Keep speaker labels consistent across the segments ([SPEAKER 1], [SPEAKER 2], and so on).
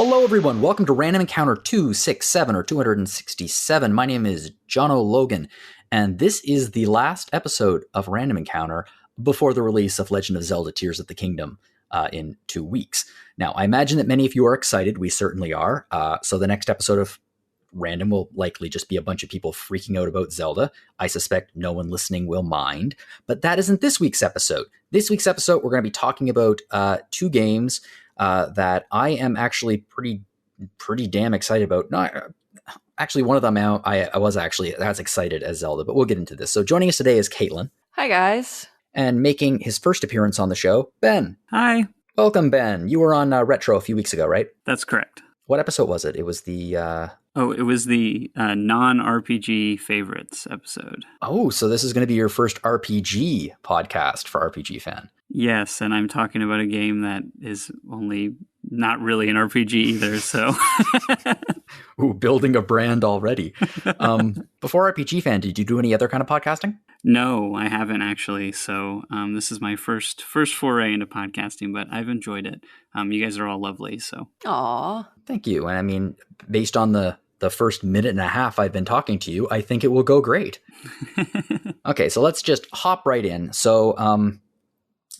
[SPEAKER 1] Hello, everyone. Welcome to Random Encounter 267 or 267. My name is Jono Logan, and this is the last episode of Random Encounter before the release of Legend of Zelda Tears of the Kingdom in 2 weeks. Now, I imagine that many of you are excited. We certainly are. So the next episode of Random will likely just be a bunch of people freaking out about Zelda. I suspect no one listening will mind. But that isn't this week's episode. This week's episode, we're going to be talking about 2 games that I am actually pretty damn excited about. No, actually, one of them I was actually as excited as Zelda, but we'll get into this. So joining us today is Caitlin.
[SPEAKER 2] Hi, guys.
[SPEAKER 1] And making his first appearance on the show, Ben.
[SPEAKER 3] Hi.
[SPEAKER 1] Welcome, Ben. You were on Retro a few weeks ago, right?
[SPEAKER 3] That's correct.
[SPEAKER 1] What episode was it? It was the...
[SPEAKER 3] it was the non-RPG favorites episode.
[SPEAKER 1] Oh, so this is going to be your first RPG podcast for RPG Fan.
[SPEAKER 3] Yes, and I'm talking about a game that is only not really an RPG either, so...
[SPEAKER 1] Ooh, building a brand already. Before RPG Fan, did you do any other kind of podcasting?
[SPEAKER 3] No, I haven't actually, so this is my first foray into podcasting, but I've enjoyed it. You guys are all lovely, so...
[SPEAKER 2] Aw.
[SPEAKER 1] Thank you. And I mean, based on the first minute and a half I've been talking to you, I think it will go great. Okay, so let's just hop right in. So,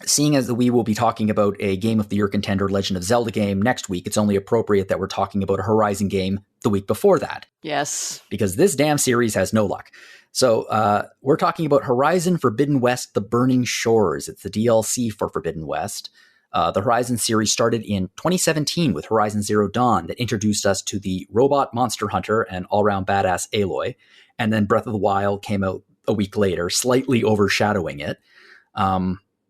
[SPEAKER 1] seeing as we will be talking about a Game of the Year contender, Legend of Zelda game next week, it's only appropriate that we're talking about a Horizon game the week before that.
[SPEAKER 2] Yes.
[SPEAKER 1] Because this damn series has no luck. So we're talking about Horizon Forbidden West: The Burning Shores. It's the DLC for Forbidden West. The Horizon series started in 2017 with Horizon Zero Dawn that introduced us to the robot monster hunter and all-around badass Aloy. And then Breath of the Wild came out a week later, slightly overshadowing it.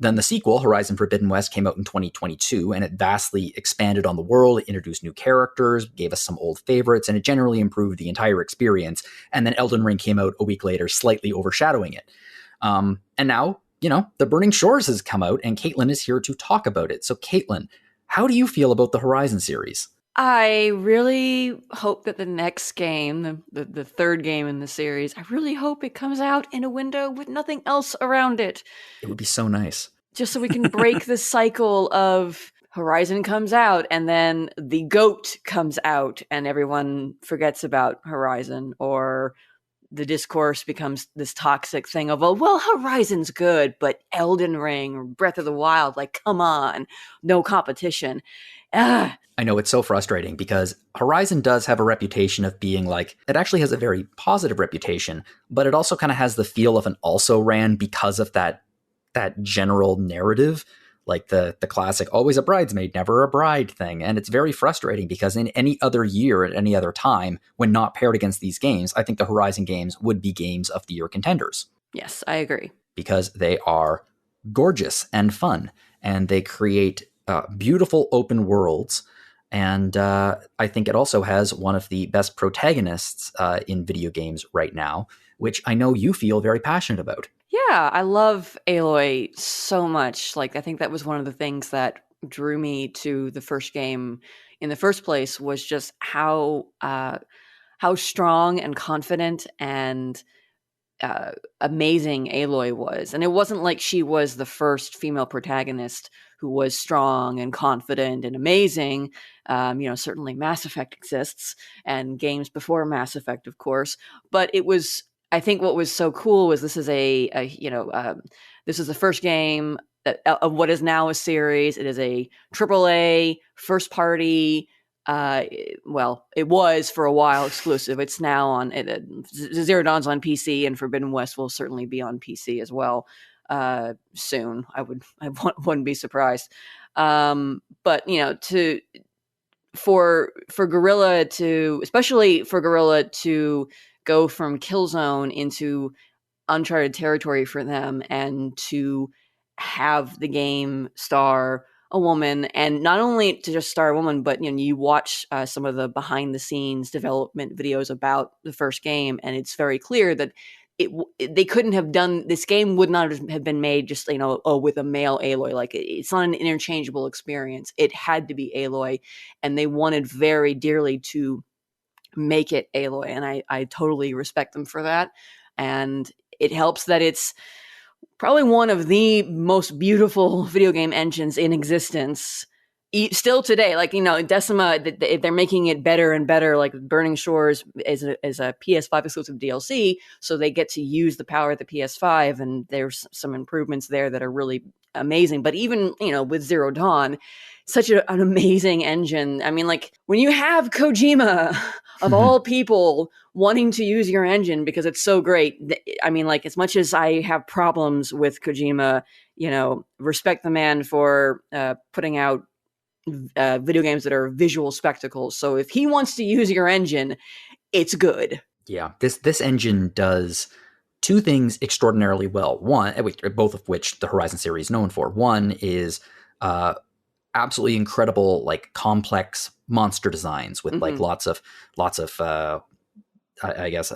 [SPEAKER 1] Then the sequel, Horizon Forbidden West, came out in 2022, and it vastly expanded on the world. It introduced new characters, gave us some old favorites, and it generally improved the entire experience. And then Elden Ring came out a week later, slightly overshadowing it. And now, The Burning Shores has come out, and Caitlin is here to talk about it. So, Caitlin, how do you feel about the Horizon series?
[SPEAKER 2] I really hope that the next game, the third game in the series, I really hope it comes out in a window with nothing else around it.
[SPEAKER 1] It would be so nice.
[SPEAKER 2] Just so we can break the cycle of Horizon comes out and then the GOAT comes out and everyone forgets about Horizon, or the discourse becomes this toxic thing of, well, Horizon's good, but Elden Ring or Breath of the Wild, like, come on, no competition.
[SPEAKER 1] I know, it's so frustrating because Horizon does have a reputation of being like, it actually has a very positive reputation, but it also kind of has the feel of an also-ran because of that general narrative, like the classic always a bridesmaid, never a bride thing. And it's very frustrating because in any other year, at any other time, when not paired against these games, I think the Horizon games would be Games of the Year contenders.
[SPEAKER 2] Yes, I agree.
[SPEAKER 1] Because they are gorgeous and fun, and they create beautiful open worlds. And I think it also has one of the best protagonists in video games right now, which I know you feel very passionate about.
[SPEAKER 2] Yeah, I love Aloy so much. Like, I think that was one of the things that drew me to the first game in the first place, was just how strong and confident and amazing Aloy was. And it wasn't like she was the first female protagonist who was strong and confident and amazing. Certainly Mass Effect exists and games before Mass Effect, of course. But it was, I think what was so cool was this is this is the first game of what is now a series. It is a AAA first party. It was for a while exclusive. It's now on Zero Dawn's on PC, and Forbidden West will certainly be on PC as well soon. I wouldn't be surprised. But for Guerrilla to, especially for Guerrilla to go from Killzone into uncharted territory for them, and to have the game star a woman, and not only to just star a woman, but you watch some of the behind the scenes development videos about the first game, and it's very clear that they couldn't have done, this game would not have been made just with a male Aloy. Like, it's not an interchangeable experience. It had to be Aloy, and they wanted very dearly to make it Aloy, and I totally respect them for that. And it helps that it's probably one of the most beautiful video game engines in existence, still today, like, Decima, they're making it better and better. Like Burning Shores is a PS5 exclusive DLC, so they get to use the power of the PS5, and there's some improvements there that are really amazing. But even, with Zero Dawn, such an amazing engine. I mean, like, when you have Kojima, of all people, wanting to use your engine because it's so great. I mean, like, as much as I have problems with Kojima, respect the man for putting out video games that are visual spectacles. So if he wants to use your engine, it's good.
[SPEAKER 1] Yeah, this engine does two things extraordinarily well. One, both of which the Horizon series is known for. One is absolutely incredible, like, complex monster designs with like lots of I guess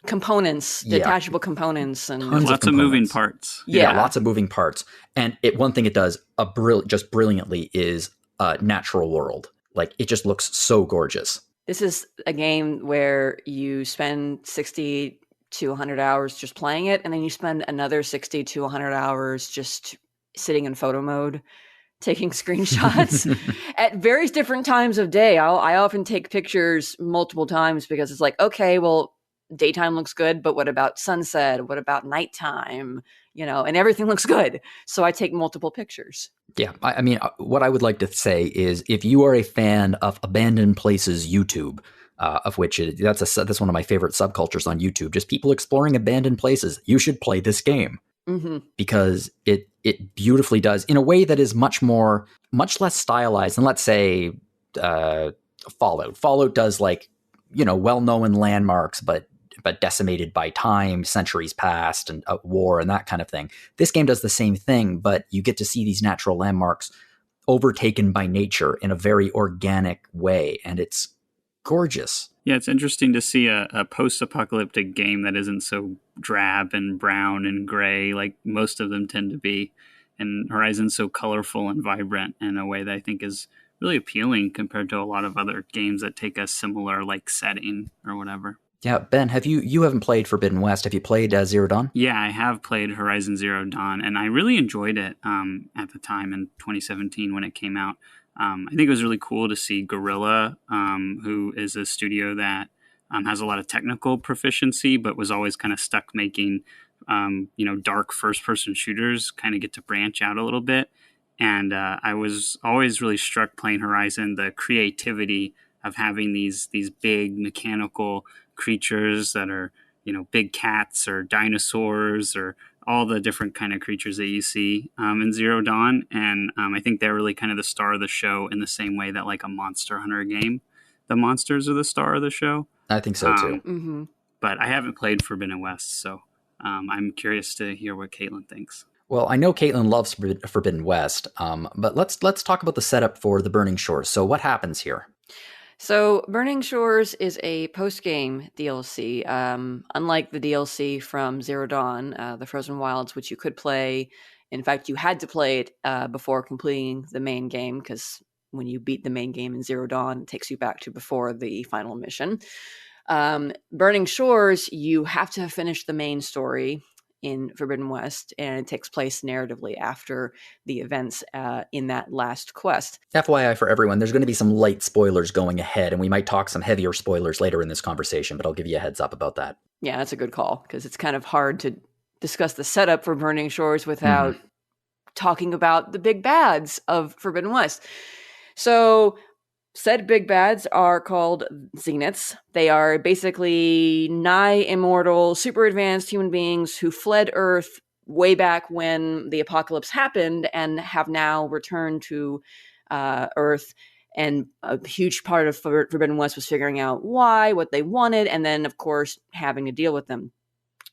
[SPEAKER 2] components, detachable components, and
[SPEAKER 3] lots of moving parts.
[SPEAKER 1] Yeah, lots of moving parts. And one thing it does just brilliantly is natural world. Like, it just looks so gorgeous.
[SPEAKER 2] This is a game where you spend 60 to 100 hours just playing it, and then you spend another 60 to 100 hours just sitting in photo mode, taking screenshots at various different times of day. I often take pictures multiple times because it's like, okay, well, daytime looks good, but what about sunset? What about nighttime? And everything looks good. So I take multiple pictures.
[SPEAKER 1] Yeah. I mean, what I would like to say is, if you are a fan of Abandoned Places YouTube, of which that's one of my favorite subcultures on YouTube, just people exploring abandoned places, you should play this game. Because it beautifully does, in a way that is much less stylized than, let's say, Fallout. Fallout does, like, well-known landmarks, but decimated by time, centuries past, and war, and that kind of thing. This game does the same thing, but you get to see these natural landmarks overtaken by nature in a very organic way, and it's gorgeous.
[SPEAKER 3] Yeah, it's interesting to see a post-apocalyptic game that isn't so drab and brown and gray like most of them tend to be. And Horizon's so colorful and vibrant in a way that I think is really appealing compared to a lot of other games that take a similar, like, setting or whatever.
[SPEAKER 1] Yeah, Ben, you haven't played Forbidden West. Have you played Zero Dawn?
[SPEAKER 3] Yeah, I have played Horizon Zero Dawn, and I really enjoyed it at the time in 2017 when it came out. I think it was really cool to see Guerrilla, who is a studio that has a lot of technical proficiency, but was always kind of stuck making, dark first-person shooters, kind of get to branch out a little bit. And I was always really struck playing Horizon, the creativity of having these big mechanical creatures that are, big cats or dinosaurs or all the different kind of creatures that you see in Zero Dawn. And I think they're really kind of the star of the show, in the same way that, like, a Monster Hunter game, the monsters are the star of the show.
[SPEAKER 1] I think so too.
[SPEAKER 3] But I haven't played Forbidden West, so I'm curious to hear what Caitlin thinks.
[SPEAKER 1] Well, I know Caitlin loves Forbidden West, but let's talk about the setup for the Burning Shores. So what happens here?
[SPEAKER 2] So Burning Shores is a post-game DLC. Unlike the DLC from Zero Dawn, the Frozen Wilds, which you could play. In fact, you had to play it before completing the main game, because when you beat the main game in Zero Dawn, it takes you back to before the final mission. Burning Shores, you have to have finished the main story in Forbidden West, and it takes place narratively after the events in that last quest.
[SPEAKER 1] FYI for everyone, there's going to be some light spoilers going ahead, and we might talk some heavier spoilers later in this conversation, but I'll give you a heads up about that.
[SPEAKER 2] Yeah, that's a good call, because it's kind of hard to discuss the setup for Burning Shores without talking about the big bads of Forbidden West. So said big bads are called Zeniths. They are basically nigh immortal, super advanced human beings who fled Earth way back when the apocalypse happened and have now returned to Earth. And a huge part of Forbidden West was figuring out why, what they wanted, and then, of course, having to deal with them.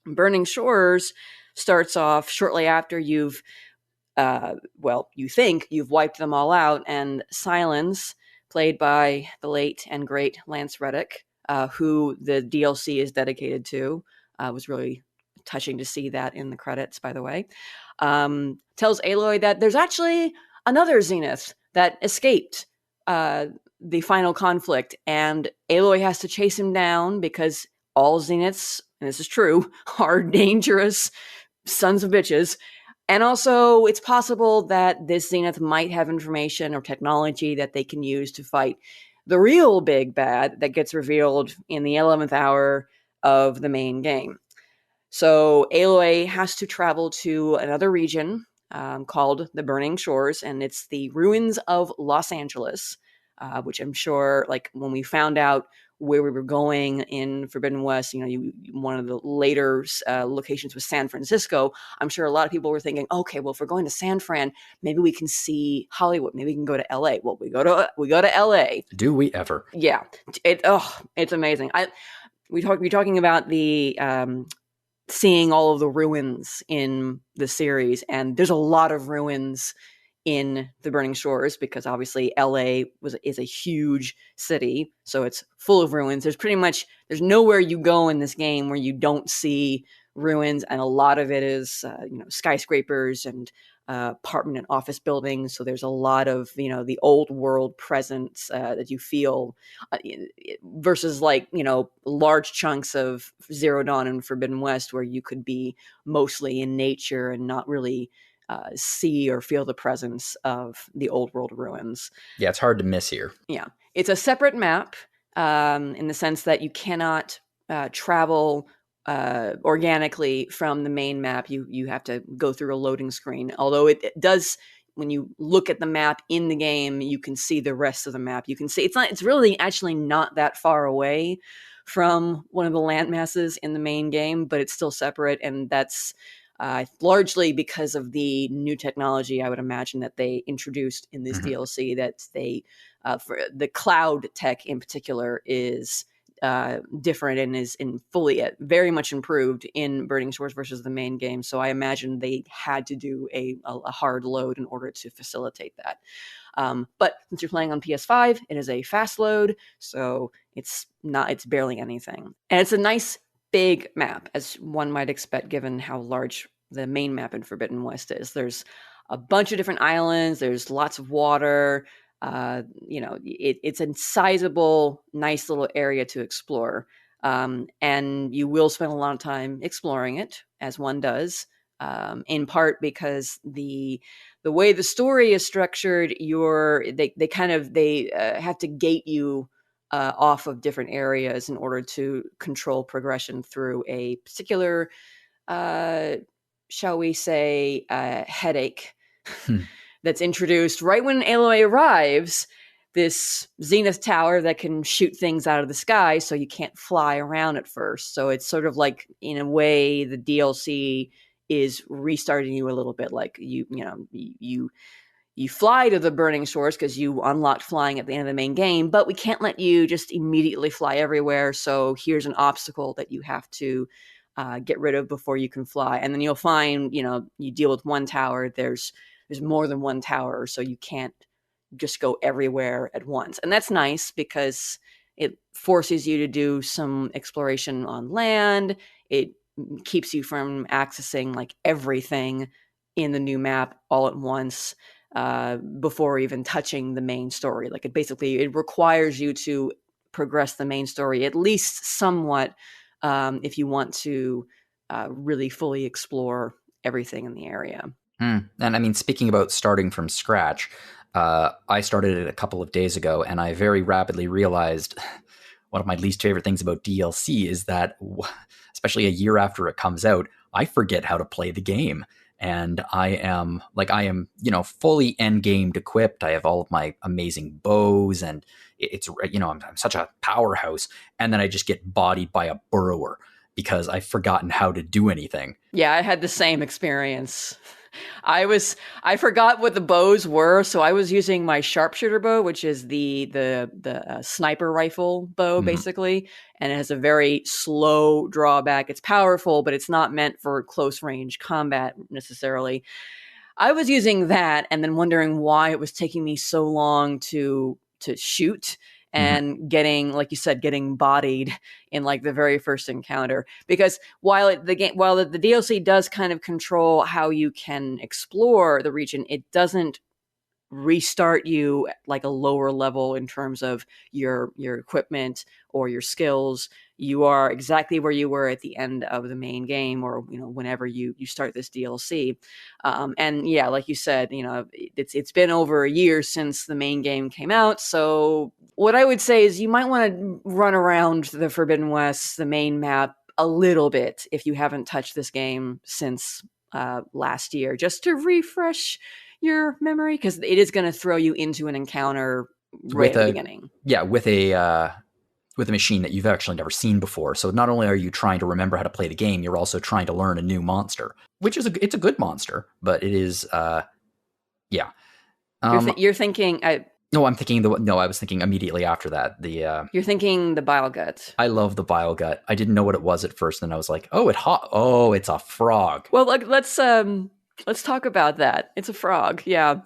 [SPEAKER 2] Burning Shores starts off shortly after you've, you think you've wiped them all out, and Silence, played by the late and great Lance Reddick, who the DLC is dedicated to. Was really touching to see that in the credits, by the way. Tells Aloy that there's actually another Zenith that escaped the final conflict, and Aloy has to chase him down because all Zeniths, and this is true, are dangerous sons of bitches. And also, it's possible that this Zenith might have information or technology that they can use to fight the real big bad that gets revealed in the 11th hour of the main game. So Aloy has to travel to another region called the Burning Shores, and it's the ruins of Los Angeles, which I'm sure, like, when we found out where we were going in Forbidden West, one of the later locations was San Francisco. I'm sure a lot of people were thinking, okay, well, if we're going to San Fran, maybe we can see Hollywood. Maybe we can go to LA. Well, we go to LA.
[SPEAKER 1] Do we ever?
[SPEAKER 2] Yeah, it's amazing. We're talking about the seeing all of the ruins in the series, and there's a lot of ruins in the Burning Shores because obviously LA is a huge city, so it's full of ruins. There's nowhere you go in this game where you don't see ruins, and a lot of it is skyscrapers and apartment and office buildings. So there's a lot of the old world presence that you feel versus large chunks of Zero Dawn and Forbidden West where you could be mostly in nature and not really see or feel the presence of the old world ruins.
[SPEAKER 1] Yeah, it's hard to miss here.
[SPEAKER 2] Yeah. It's a separate map in the sense that you cannot travel organically from the main map. You have to go through a loading screen, although it does. When you look at the map in the game, you can see the rest of the map. You can see it's really actually not that far away from one of the land masses in the main game, but it's still separate, and that's largely because of the new technology, I would imagine, that they introduced in this DLC. That they, for the cloud tech in particular, is different and is very much improved in Burning Shores versus the main game. So I imagine they had to do a hard load in order to facilitate that. But since you're playing on PS5, it is a fast load, so it's barely anything. And it's a nice big map, as one might expect, given how large the main map in Forbidden West is. There's a bunch of different islands. There's lots of water. It's a sizable, nice little area to explore. And you will spend a lot of time exploring it, as one does, in part because the way the story is structured, they have to gate you off of different areas in order to control progression through a particular, shall we say, headache that's introduced right when Aloy arrives. This Zenith tower that can shoot things out of the sky, so you can't fly around at first. So it's sort of like, in a way, the DLC is restarting you a little bit. Like you fly to the Burning Shores because you unlocked flying at the end of the main game, but we can't let you just immediately fly everywhere. So here's an obstacle that you have to get rid of before you can fly. And then you'll find, you deal with one tower. There's more than one tower, so you can't just go everywhere at once. And that's nice because it forces you to do some exploration on land. It keeps you from accessing like everything in the new map all at once before even touching the main story. Like it requires you to progress the main story at least somewhat if you want to really fully explore everything in the area.
[SPEAKER 1] And I mean, speaking about starting from scratch, I started it a couple of days ago, and I very rapidly realized one of my least favorite things about DLC is that, especially a year after it comes out, I forget how to play the game. And I am, fully end-gamed equipped. I have all of my amazing bows, and it's, I'm such a powerhouse. And then I just get bodied by a burrower because I've forgotten how to do anything.
[SPEAKER 2] Yeah, I had the same experience. I forgot what the bows were, so I was using my sharpshooter bow, which is the sniper rifle bow, basically, and it has a very slow drawback. It's powerful, but it's not meant for close range combat necessarily. I was using that and then wondering why it was taking me so long to shoot. And getting, like you said, getting bodied in like the very first encounter, because while the DLC does kind of control how you can explore the region, it doesn't restart you at like a lower level in terms of your equipment or your skills. You are exactly where you were at the end of the main game, or whenever you start this DLC. And yeah, like you said, it's been over a year since the main game came out. So what I would say is you might want to run around the Forbidden West, the main map, a little bit if you haven't touched this game since last year, just to refresh your memory, because it is going to throw you into an encounter right at the beginning.
[SPEAKER 1] Yeah, with a machine that you've actually never seen before. So not only are you trying to remember how to play the game, you're also trying to learn a new monster, which is it's a good monster, but it is yeah.
[SPEAKER 2] You're thinking.
[SPEAKER 1] No, I was thinking immediately after that.
[SPEAKER 2] You're thinking the bile gut.
[SPEAKER 1] I love the bile gut. I didn't know what it was at first, and I was like, it's a frog.
[SPEAKER 2] Well, let's talk about that. It's a frog, yeah.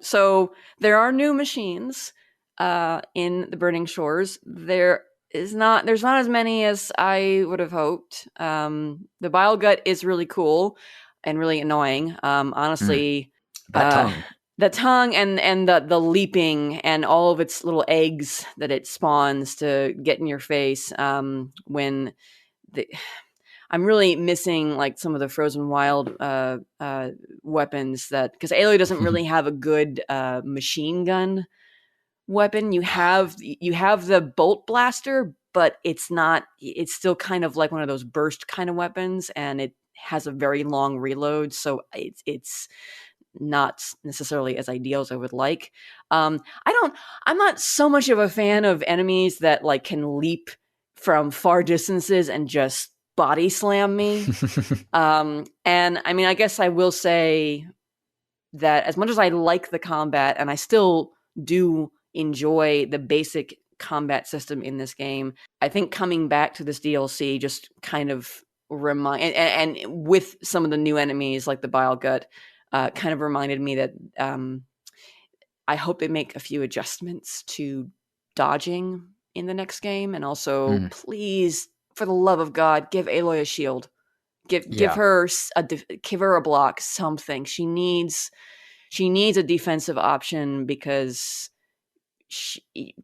[SPEAKER 2] So there are new machines in the Burning Shores. There's not as many as I would have hoped. The bile gut is really cool and really annoying. Honestly,
[SPEAKER 1] that tongue.
[SPEAKER 2] The tongue and the leaping and all of its little eggs that it spawns to get in your face when I'm really missing like some of the Frozen Wild weapons, that because Aloy doesn't really have a good machine gun weapon. You have the bolt blaster, but it's still kind of like one of those burst kind of weapons, and it has a very long reload, so it's not necessarily as ideal as I would like. I'm not so much of a fan of enemies that like can leap from far distances and just body slam me. And I mean, I guess I will say that as much as I like the combat, and I still do enjoy the basic combat system in this game, I think coming back to this DLC just kind of and with some of the new enemies like the bile gut, kind of reminded me that I hope they make a few adjustments to dodging in the next game, and also please, for the love of God, give Aloy a shield. Give her a block, something. She needs a defensive option, because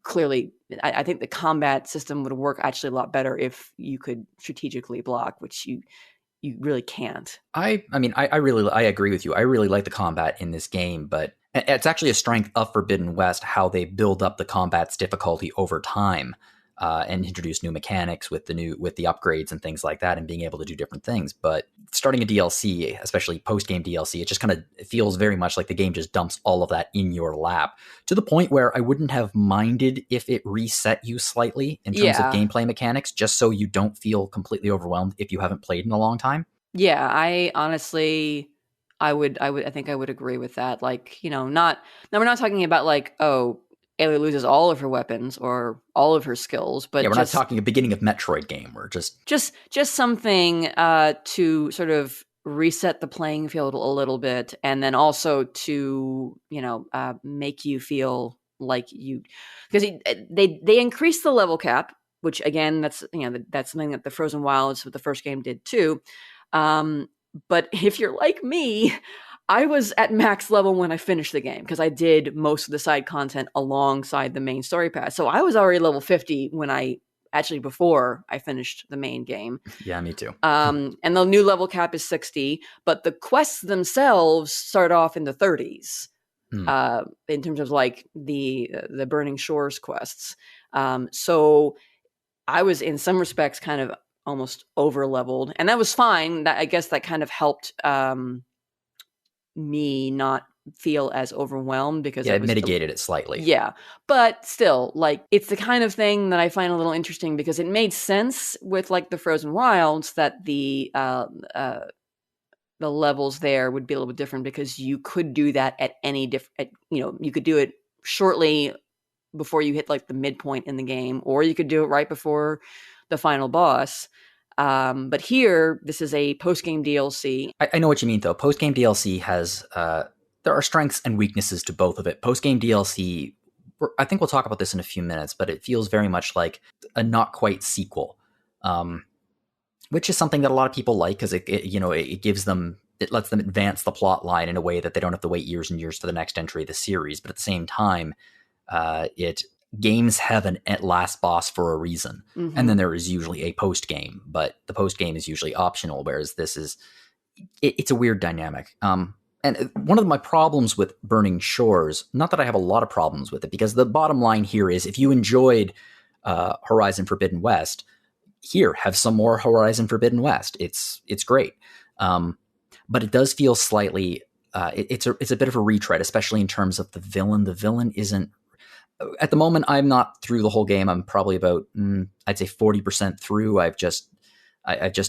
[SPEAKER 2] clearly, I think the combat system would work actually a lot better if you could strategically block, which you really can't.
[SPEAKER 1] I agree with you. I really like the combat in this game, but it's actually a strength of Forbidden West how they build up the combat's difficulty over time, and introduce new mechanics with the upgrades and things like that, and being able to do different things. But starting a DLC, especially post-game DLC, it just kind of feels very much like the game just dumps all of that in your lap, to the point where I wouldn't have minded if it reset you slightly in terms of gameplay mechanics, just so you don't feel completely overwhelmed if you haven't played in a long time.
[SPEAKER 2] Yeah, I honestly, I think I would agree with that. Like, we're not talking about like, oh, Aloy loses all of her weapons or all of her skills, but
[SPEAKER 1] we're not talking a beginning of Metroid game. We're just
[SPEAKER 2] something to sort of reset the playing field a little bit, and then also to make you feel like because they increased the level cap, which again that's something that the Frozen Wilds with the first game did too. But if you're like me, I was at max level when I finished the game, because I did most of the side content alongside the main story path. So I was already level 50 before I finished the main game.
[SPEAKER 1] Yeah, me too.
[SPEAKER 2] And the new level cap is 60, but the quests themselves start off in the 30s. In terms of like the Burning Shores quests. So I was in some respects kind of almost over leveled, and that was fine. I guess that kind of helped me not feel as overwhelmed, because
[SPEAKER 1] it mitigated it slightly.
[SPEAKER 2] Yeah, but still, like, it's the kind of thing that I find a little interesting, because it made sense with like the Frozen Wilds that the levels there would be a little bit different, because you could do that at any different, you could do it shortly before you hit like the midpoint in the game, or you could do it right before the final boss. But here, this is a post-game DLC.
[SPEAKER 1] I know what you mean, though. Post-game DLC has there are strengths and weaknesses to both of it. Post-game DLC, I think we'll talk about this in a few minutes, but it feels very much like a not quite sequel, which is something that a lot of people like, because it gives them it lets them advance the plot line in a way that they don't have to wait years and years for the next entry of the series. But at the same time, games have an at last boss for a reason.
[SPEAKER 2] Mm-hmm.
[SPEAKER 1] And then there is usually a post game, but the post game is usually optional, whereas this is, it's a weird dynamic. And one of my problems with Burning Shores, not that I have a lot of problems with it, because the bottom line here is if you enjoyed Horizon Forbidden West, here, have some more Horizon Forbidden West. It's great. But it does feel slightly, it's a bit of a retread, especially in terms of the villain. The villain isn't, at the moment, I'm not through the whole game. I'm probably about, I'd say 40% through. I've just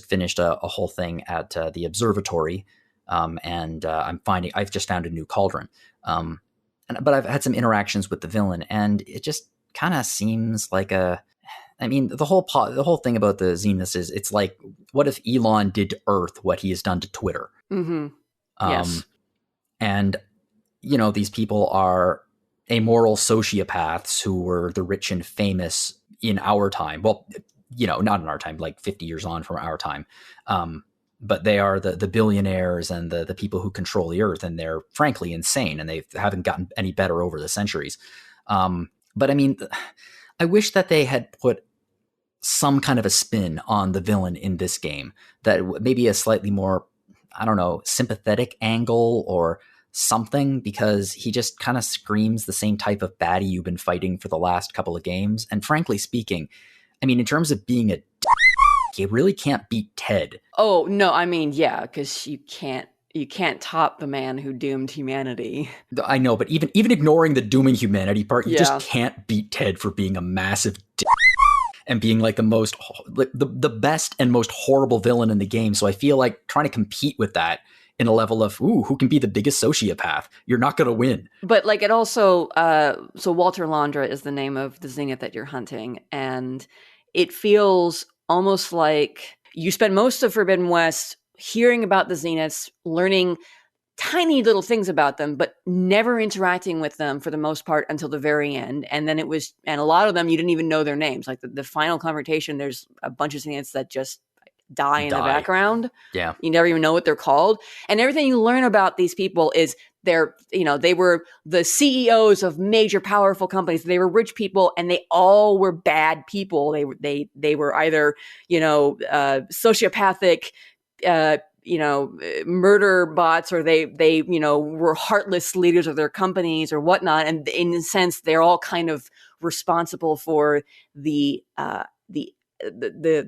[SPEAKER 1] finished a whole thing at the observatory. And I've just found a new cauldron. But I've had some interactions with the villain, and it just kind of seems like the whole thing about the Zeniths is, it's like, what if Elon did to Earth what he has done to Twitter?
[SPEAKER 2] Mm-hmm. Yes.
[SPEAKER 1] And, these people are amoral sociopaths who were the rich and famous in our time. Well, not in our time, like 50 years on from our time. But they are the billionaires and the people who control the Earth, and they're frankly insane, and they haven't gotten any better over the centuries. But I mean, I wish that they had put some kind of a spin on the villain in this game, that maybe a slightly more, I don't know, sympathetic angle or something, because he just kind of screams the same type of baddie you've been fighting for the last couple of games. And frankly speaking, I mean, in terms of being a you really can't beat Ted.
[SPEAKER 2] Oh, no, I mean, yeah, because you can't top the man who doomed humanity.
[SPEAKER 1] I know, but even ignoring the dooming humanity part, you just can't beat Ted for being a massive and being like the best and most horrible villain in the game. So I feel like trying to compete with that in a level of, who can be the biggest sociopath? You're not going to win.
[SPEAKER 2] But like it also, so Walter Landra is the name of the Zenith that you're hunting, and it feels almost like you spend most of Forbidden West hearing about the Zeniths, learning tiny little things about them, but never interacting with them for the most part until the very end. And then and a lot of them, you didn't even know their names. Like the final confrontation, there's a bunch of Zeniths that just die in the background.
[SPEAKER 1] Yeah.
[SPEAKER 2] You never even know what they're called. And everything you learn about these people is they were the CEOs of major powerful companies. They were rich people, and they all were bad people. They were either, sociopathic, murder bots, or they were heartless leaders of their companies or whatnot. And in a sense, they're all kind of responsible for the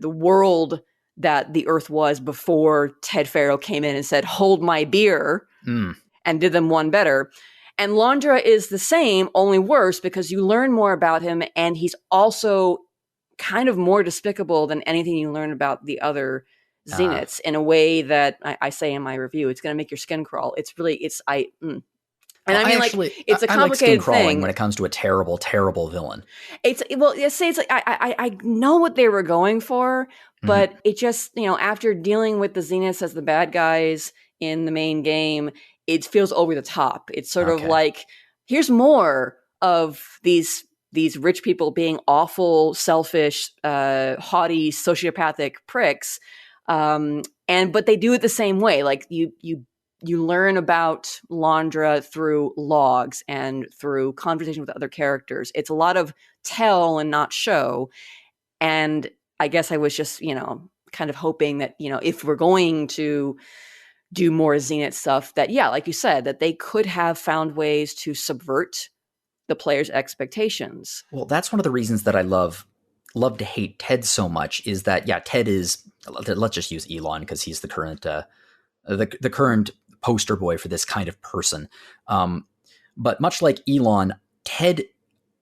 [SPEAKER 2] world that the Earth was before Ted Faro came in and said, "Hold my beer," and did them one better. And Landra is the same, only worse, because you learn more about him, and he's also kind of more despicable than anything you learn about the other Zeniths in a way that I say in my review, it's going to make your skin crawl. It's really, it's a complicated thing
[SPEAKER 1] when it comes to a terrible, terrible villain.
[SPEAKER 2] I know what they were going for, but it just, after dealing with the Zeniths as the bad guys in the main game, it feels over the top. It's sort of like, here's more of these rich people being awful, selfish, haughty, sociopathic pricks. But they do it the same way. Like you learn about Landra through logs and through conversation with other characters. It's a lot of tell and not show. And I guess I was just, kind of hoping that, if we're going to do more Zenith stuff, that, like you said, that they could have found ways to subvert the player's expectations.
[SPEAKER 1] Well, that's one of the reasons that I love to hate Ted so much, is that, Ted is, let's just use Elon because he's the current, the current poster boy for this kind of person. But much like Elon, Ted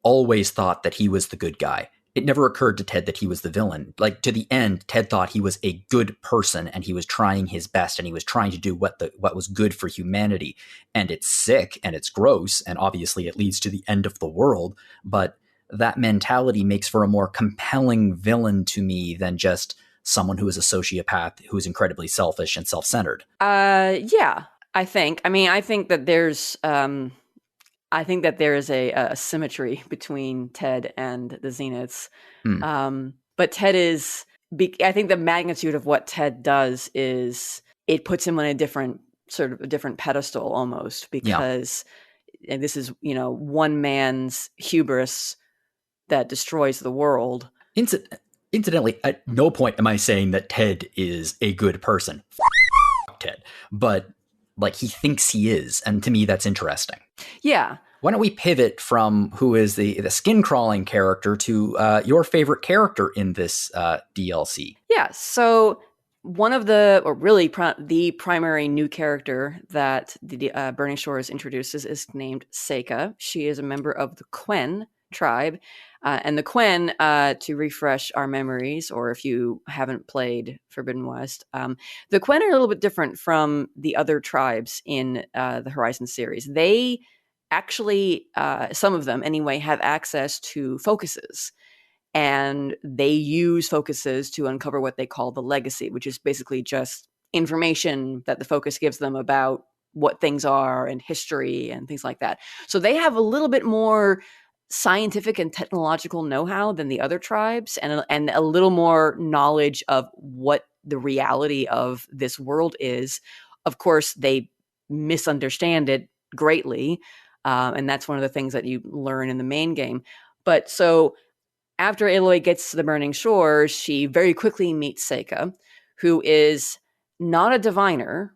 [SPEAKER 1] always thought that he was the good guy. It never occurred to Ted that he was the villain. Like, to the end, Ted thought he was a good person, and he was trying his best, and he was trying to do what was good for humanity. And it's sick, and it's gross, and obviously it leads to the end of the world. But that mentality makes for a more compelling villain to me than just someone who is a sociopath who is incredibly selfish and self-centered.
[SPEAKER 2] Yeah, I think. I mean, I think that there's a symmetry between Ted and the Zeniths. But Ted I think the magnitude of what Ted does is it puts him on a different sort of a different pedestal almost,
[SPEAKER 1] Yeah.
[SPEAKER 2] because this is, one man's hubris that destroys the world.
[SPEAKER 1] Incidentally, at no point am I saying that Ted is a good person. Ted. But like, he thinks he is, and to me that's interesting.
[SPEAKER 2] Yeah.
[SPEAKER 1] Why don't we pivot from who is the skin crawling character to your favorite character in this DLC?
[SPEAKER 2] Yeah. So one of the primary new character that the Burning Shores introduces is named Seika. She is a member of the Quen tribe. And the Quen, to refresh our memories, or if you haven't played Forbidden West, the Quen are a little bit different from the other tribes in the Horizon series. They actually, some of them anyway, have access to focuses. And they use focuses to uncover what they call the legacy, which is basically just information that the focus gives them about what things are and history and things like that. So they have a little bit more scientific and technological know-how than the other tribes, and a little more knowledge of what the reality of this world is. Of course, they misunderstand it greatly, and that's one of the things that you learn in the main game. But so after Aloy gets to the Burning Shores, she very quickly meets Seika, who is not a diviner.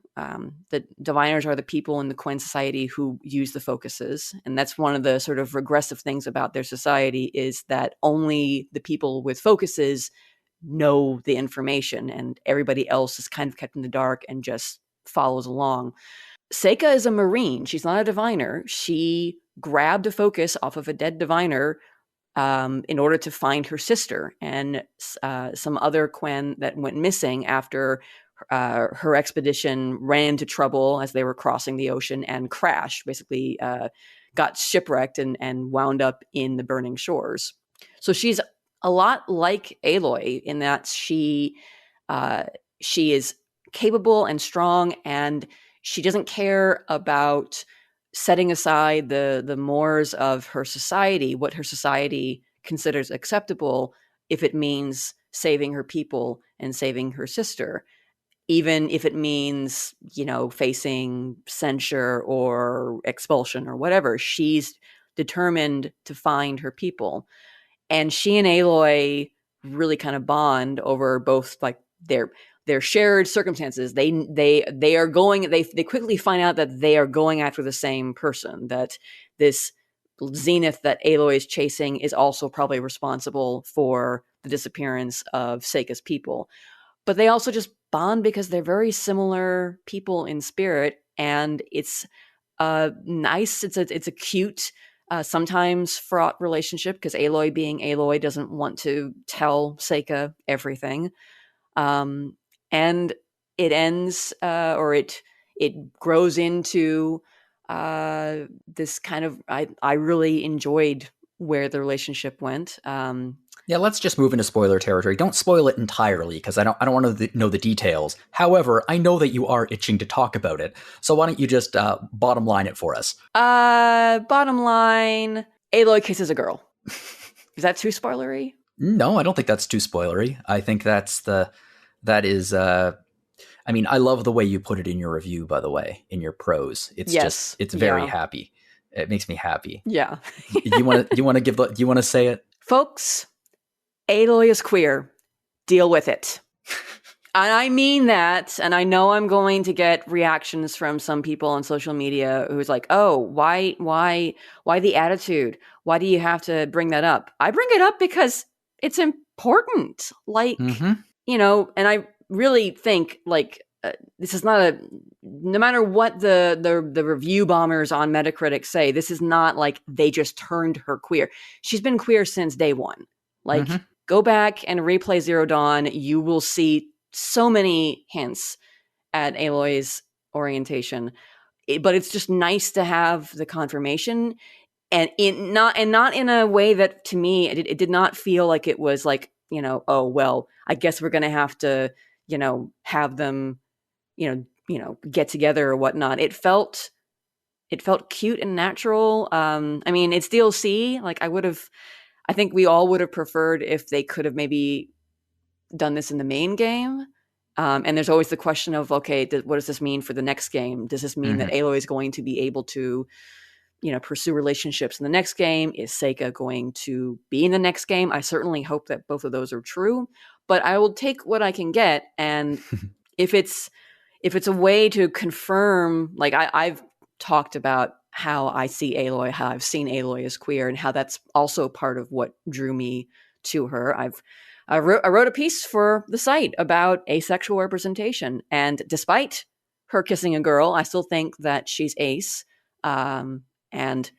[SPEAKER 2] The diviners are the people in the Quen society who use the focuses. And that's one of the sort of regressive things about their society, is that only the people with focuses know the information, and everybody else is kind of kept in the dark and just follows along. Seika is a Marine. She's not a diviner. She grabbed a focus off of a dead diviner in order to find her sister and some other Quen that went missing after her expedition ran into trouble as they were crossing the ocean and crashed, basically got shipwrecked and wound up in the Burning Shores. So she's a lot like Aloy in that she is capable and strong, and she doesn't care about setting aside the mores of her society, what her society considers acceptable, if it means saving her people and saving her sister, even if it means, facing censure or expulsion or whatever. She's determined to find her people. And she and Aloy really kind of bond over both like their shared circumstances. They quickly find out that they are going after the same person, that this Zenith that Aloy is chasing is also probably responsible for the disappearance of Seika's people. But they also just bond because they're very similar people in spirit, and it's nice. It's a cute, sometimes fraught relationship, because Aloy, being Aloy, doesn't want to tell Seika everything. And it ends, or it grows into this kind of, I really enjoyed where the relationship went.
[SPEAKER 1] Yeah, let's just move into spoiler territory. Don't spoil it entirely, because I don't want to know the details. However, I know that you are itching to talk about it, so why don't you just bottom line it for us?
[SPEAKER 2] Bottom line, Aloy kisses a girl. Is that too spoilery?
[SPEAKER 1] No, I don't think that's too spoilery. I think I mean, I love the way you put it in your review, by the way, in your prose. It's
[SPEAKER 2] yes.
[SPEAKER 1] It's very happy. It makes me happy.
[SPEAKER 2] Yeah.
[SPEAKER 1] you want to say it?
[SPEAKER 2] Folks, Aloy is queer. Deal with it. And I mean that, and I know I'm going to get reactions from some people on social media who's like, "Oh, why the attitude? Why do you have to bring that up?" I bring it up because it's important. Like, and I really think like this is not no matter what the review bombers on Metacritic say, this is not like they just turned her queer. She's been queer since day one. Like, go back and replay Zero Dawn. You will see so many hints at Aloy's orientation, but it's just nice to have the confirmation, and not in a way that, to me, it did not feel like it was like, oh well, I guess we're gonna have to have them get together or whatnot. It felt cute and natural. I mean, it's DLC. Like, I think we all would have preferred if they could have maybe done this in the main game. And there's always the question of, okay, what does this mean for the next game? Does this mean that Aloy is going to be able to, pursue relationships in the next game? Is Seika going to be in the next game? I certainly hope that both of those are true, but I will take what I can get. And if it's a way to confirm, like I've talked about how I see Aloy, how I've seen Aloy as queer, and how that's also part of what drew me to her. I wrote a piece for the site about asexual representation, and despite her kissing a girl, I still think that she's ace. And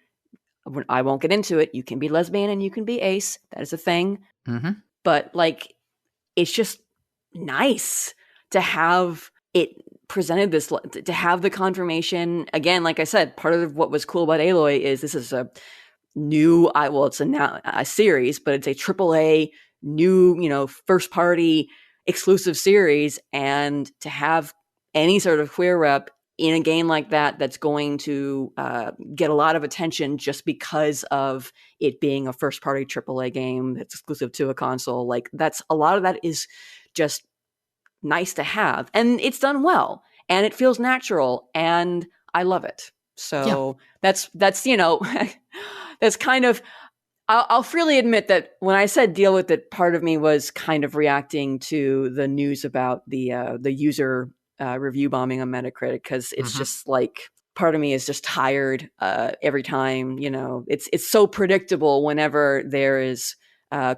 [SPEAKER 2] I won't get into it. You can be lesbian and you can be ace. That is a thing. But like, it's just nice to have it presented to have the confirmation. Again, like I said, part of what was cool about Aloy is this is a new, it's a series, but it's a AAA new, first party exclusive series. And to have any sort of queer rep in a game like that's going to get a lot of attention just because of it being a first party AAA game that's exclusive to a console. Like a lot of that is just nice to have, and it's done well and it feels natural and I love it. So that's that's kind of, I'll freely admit that when I said deal with it, part of me was kind of reacting to the news about the user review bombing on Metacritic, because it's just like, part of me is just tired every time. It's so predictable whenever there is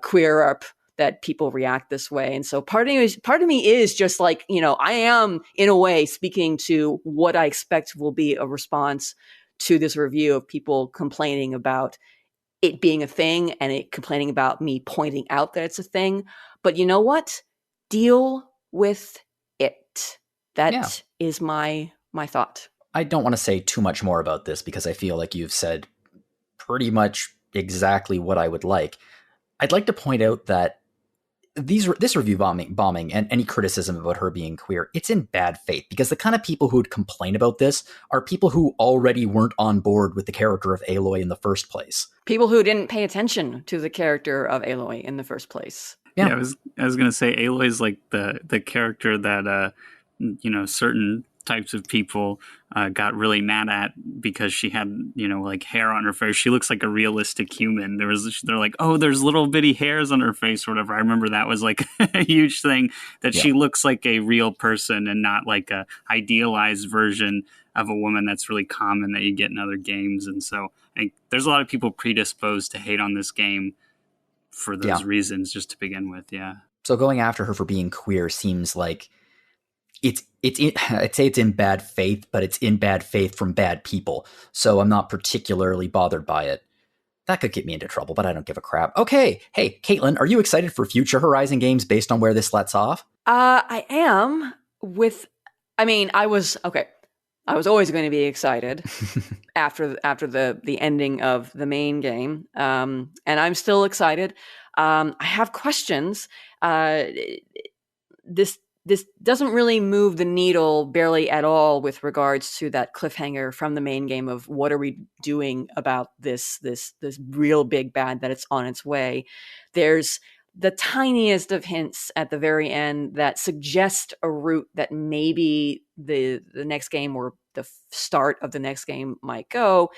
[SPEAKER 2] queer up that people react this way. And so part of me is just like, I am in a way speaking to what I expect will be a response to this review of people complaining about it being a thing and it complaining about me pointing out that it's a thing. But you know what? Deal with it. That is my thought.
[SPEAKER 1] I don't want to say too much more about this because I feel like you've said pretty much exactly what I would like. I'd like to point out that this review bombing and any criticism about her being queer, it's in bad faith, because the kind of people who would complain about this are people who already weren't on board with the character of Aloy in the first place. People
[SPEAKER 2] who didn't pay attention to the character of Aloy in the first place.
[SPEAKER 3] Yeah, I was going to say Aloy's like the character that certain types of people got really mad at because she had, like hair on her face. She looks like a realistic human. They're like, oh, there's little bitty hairs on her face or whatever. I remember that was like a huge thing, that she looks like a real person and not like a idealized version of a woman that's really common that you get in other games. And so I think there's a lot of people predisposed to hate on this game for those reasons, just to begin with. Yeah.
[SPEAKER 1] So going after her for being queer seems like I'd say it's in bad faith, but it's in bad faith from bad people. So I'm not particularly bothered by it. That could get me into trouble, but I don't give a crap. Okay. Hey, Caitlin, are you excited for future Horizon games based on where this lets off?
[SPEAKER 2] I am. I was always going to be excited after the ending of the main game. And I'm still excited. I have questions. This doesn't really move the needle barely at all with regards to that cliffhanger from the main game of what are we doing about this real big bad that it's on its way. There's the tiniest of hints at the very end that suggest a route that maybe the next game or the start of the next game might go,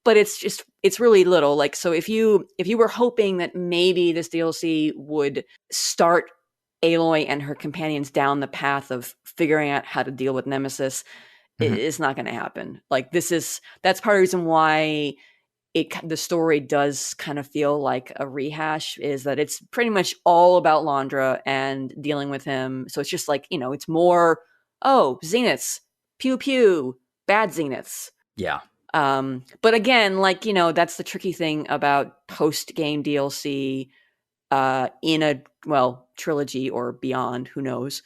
[SPEAKER 2] but it's really little. Like, so if you were hoping that maybe this DLC would start Aloy and her companions down the path of figuring out how to deal with Nemesis, it's not going to happen. Like, that's part of the reason why the story does kind of feel like a rehash, is that it's pretty much all about Londra and dealing with him. So it's just like, it's more, Zeniths, pew pew, bad Zeniths.
[SPEAKER 1] Yeah.
[SPEAKER 2] But again, like, that's the tricky thing about post-game DLC in a, trilogy or beyond, who knows,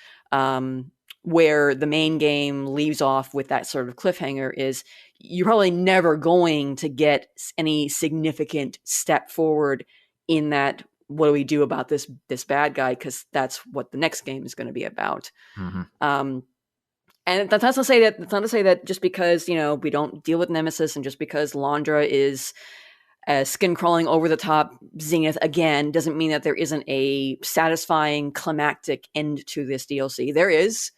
[SPEAKER 2] where the main game leaves off with that sort of cliffhanger, is you're probably never going to get any significant step forward in that, what do we do about this bad guy, because that's what the next game is going to be about. And that's not to say that just because we don't deal with Nemesis, and just because Londra is skin crawling over the top zenith again doesn't mean that there isn't a satisfying climactic end to this DLC. There is.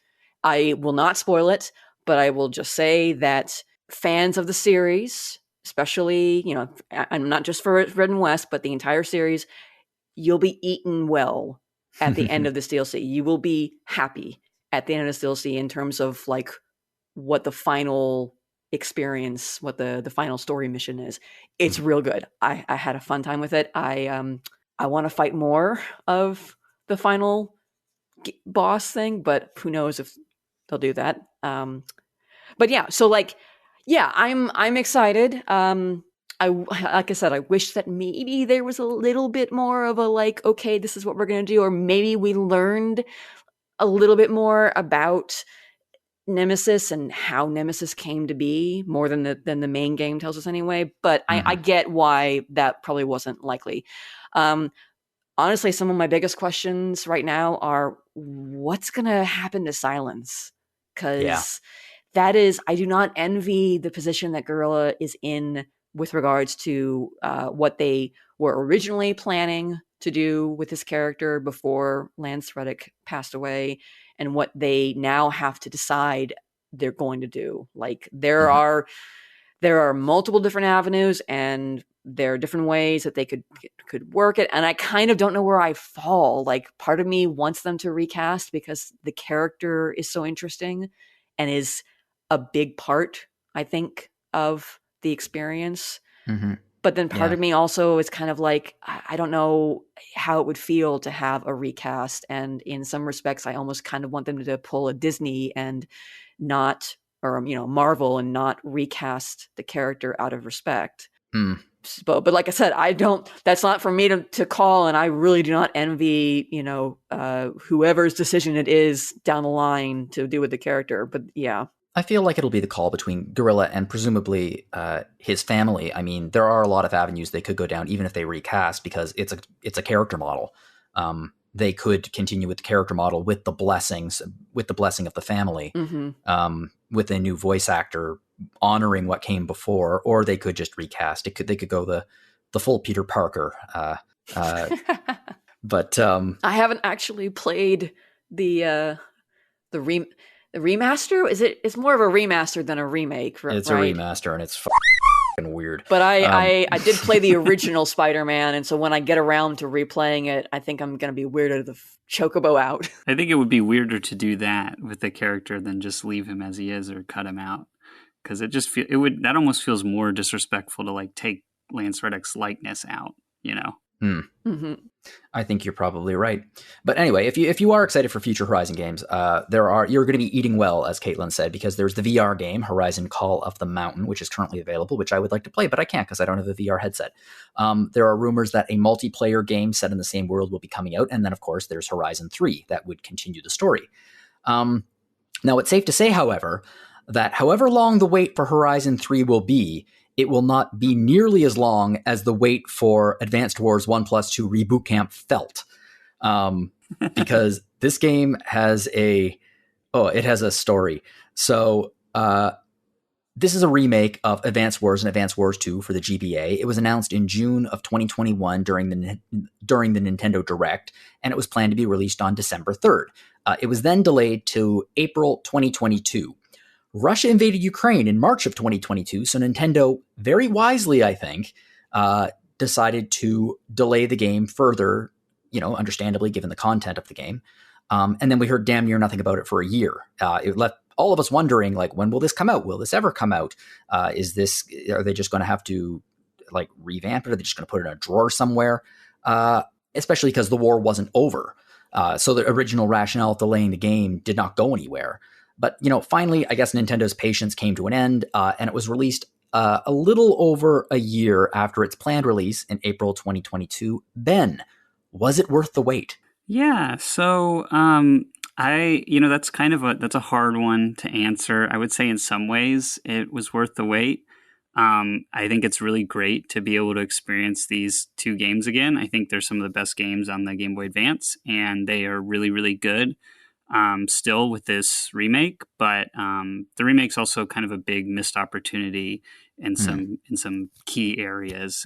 [SPEAKER 2] I will not spoil it, but I will just say that fans of the series, especially, I'm not just for Red and West, but the entire series, you'll be eaten well at the end of this DLC. You will be happy at the end of this DLC in terms of like what the final experience, what the final story mission is. It's real good. I had a fun time with it. I want to fight more of the final boss thing, but who knows if they'll do that. But yeah, so like, yeah, I'm excited. Like I said, I wish that maybe there was a little bit more of a like, okay, this is what we're gonna do, or maybe we learned a little bit more about Nemesis and how Nemesis came to be more than the main game tells us anyway. But I get why that probably wasn't likely. Honestly, some of my biggest questions right now are what's gonna happen to Silence? Because that is, I do not envy the position that Guerrilla is in with regards to what they were originally planning to do with his character before Lance Reddick passed away, and what they now have to decide they're going to do. Like there are multiple different avenues, and there are different ways that they could work it. And I kind of don't know where I fall. Like part of me wants them to recast because the character is so interesting and is a big part, I think, of the experience. But then part of me also is kind of like, I don't know how it would feel to have a recast. And in some respects, I almost kind of want them to pull a Disney and not, or, Marvel and not recast the character out of respect. But like I said, that's not for me to call. And I really do not envy, whoever's decision it is down the line to do with the character. But yeah.
[SPEAKER 1] I feel like it'll be the call between Guerrilla and presumably his family. I mean, there are a lot of avenues they could go down, even if they recast, because it's a character model. They could continue with the character model with the blessing of the family, with a new voice actor honoring what came before, or they could just recast. They could go the full Peter Parker. But
[SPEAKER 2] I haven't actually played the remaster. It's more of a remaster than a remake, right?
[SPEAKER 1] It's a remaster, and it's fucking weird.
[SPEAKER 2] But I did play the original Spider-Man, and so when I get around to replaying it, I think I'm going to be weirded the chocobo out.
[SPEAKER 3] I think it would be weirder to do that with the character than just leave him as he is or cut him out, because that almost feels more disrespectful to like take Lance Reddick's likeness out,
[SPEAKER 1] I think you're probably right. But anyway, if you are excited for future Horizon games, you're going to be eating well, as Caitlin said, because there's the VR game Horizon Call of the Mountain, which is currently available, which I would like to play, but I can't because I don't have a VR headset. There are rumors that a multiplayer game set in the same world will be coming out, and then of course there's Horizon 3 that would continue the story. Now it's safe to say, however, that however long the wait for Horizon 3 will be, it will not be nearly as long as the wait for Advanced Wars 1+2 Reboot Camp felt. Because this game has a story. So this is a remake of Advanced Wars and Advanced Wars 2 for the GBA. It was announced in June of 2021 during the Nintendo Direct, and it was planned to be released on December 3rd. It was then delayed to April 2022. Russia invaded Ukraine in March of 2022, so Nintendo, very wisely, I think, decided to delay the game further, understandably, given the content of the game. And then we heard damn near nothing about it for a year. It left all of us wondering, like, when will this come out? Will this ever come out? Are they just going to have to, like, revamp it? Are they just going to put it in a drawer somewhere? Especially because the war wasn't over. So the original rationale of delaying the game did not go anywhere. But, finally, I guess Nintendo's patience came to an end, and it was released a little over a year after its planned release in April 2022. Ben, was it worth the wait?
[SPEAKER 3] Yeah, so that's that's a hard one to answer. I would say in some ways it was worth the wait. I think it's really great to be able to experience these two games again. I think they're some of the best games on the Game Boy Advance, and they are really, really good. still with this remake, but the remake's also kind of a big missed opportunity in some key areas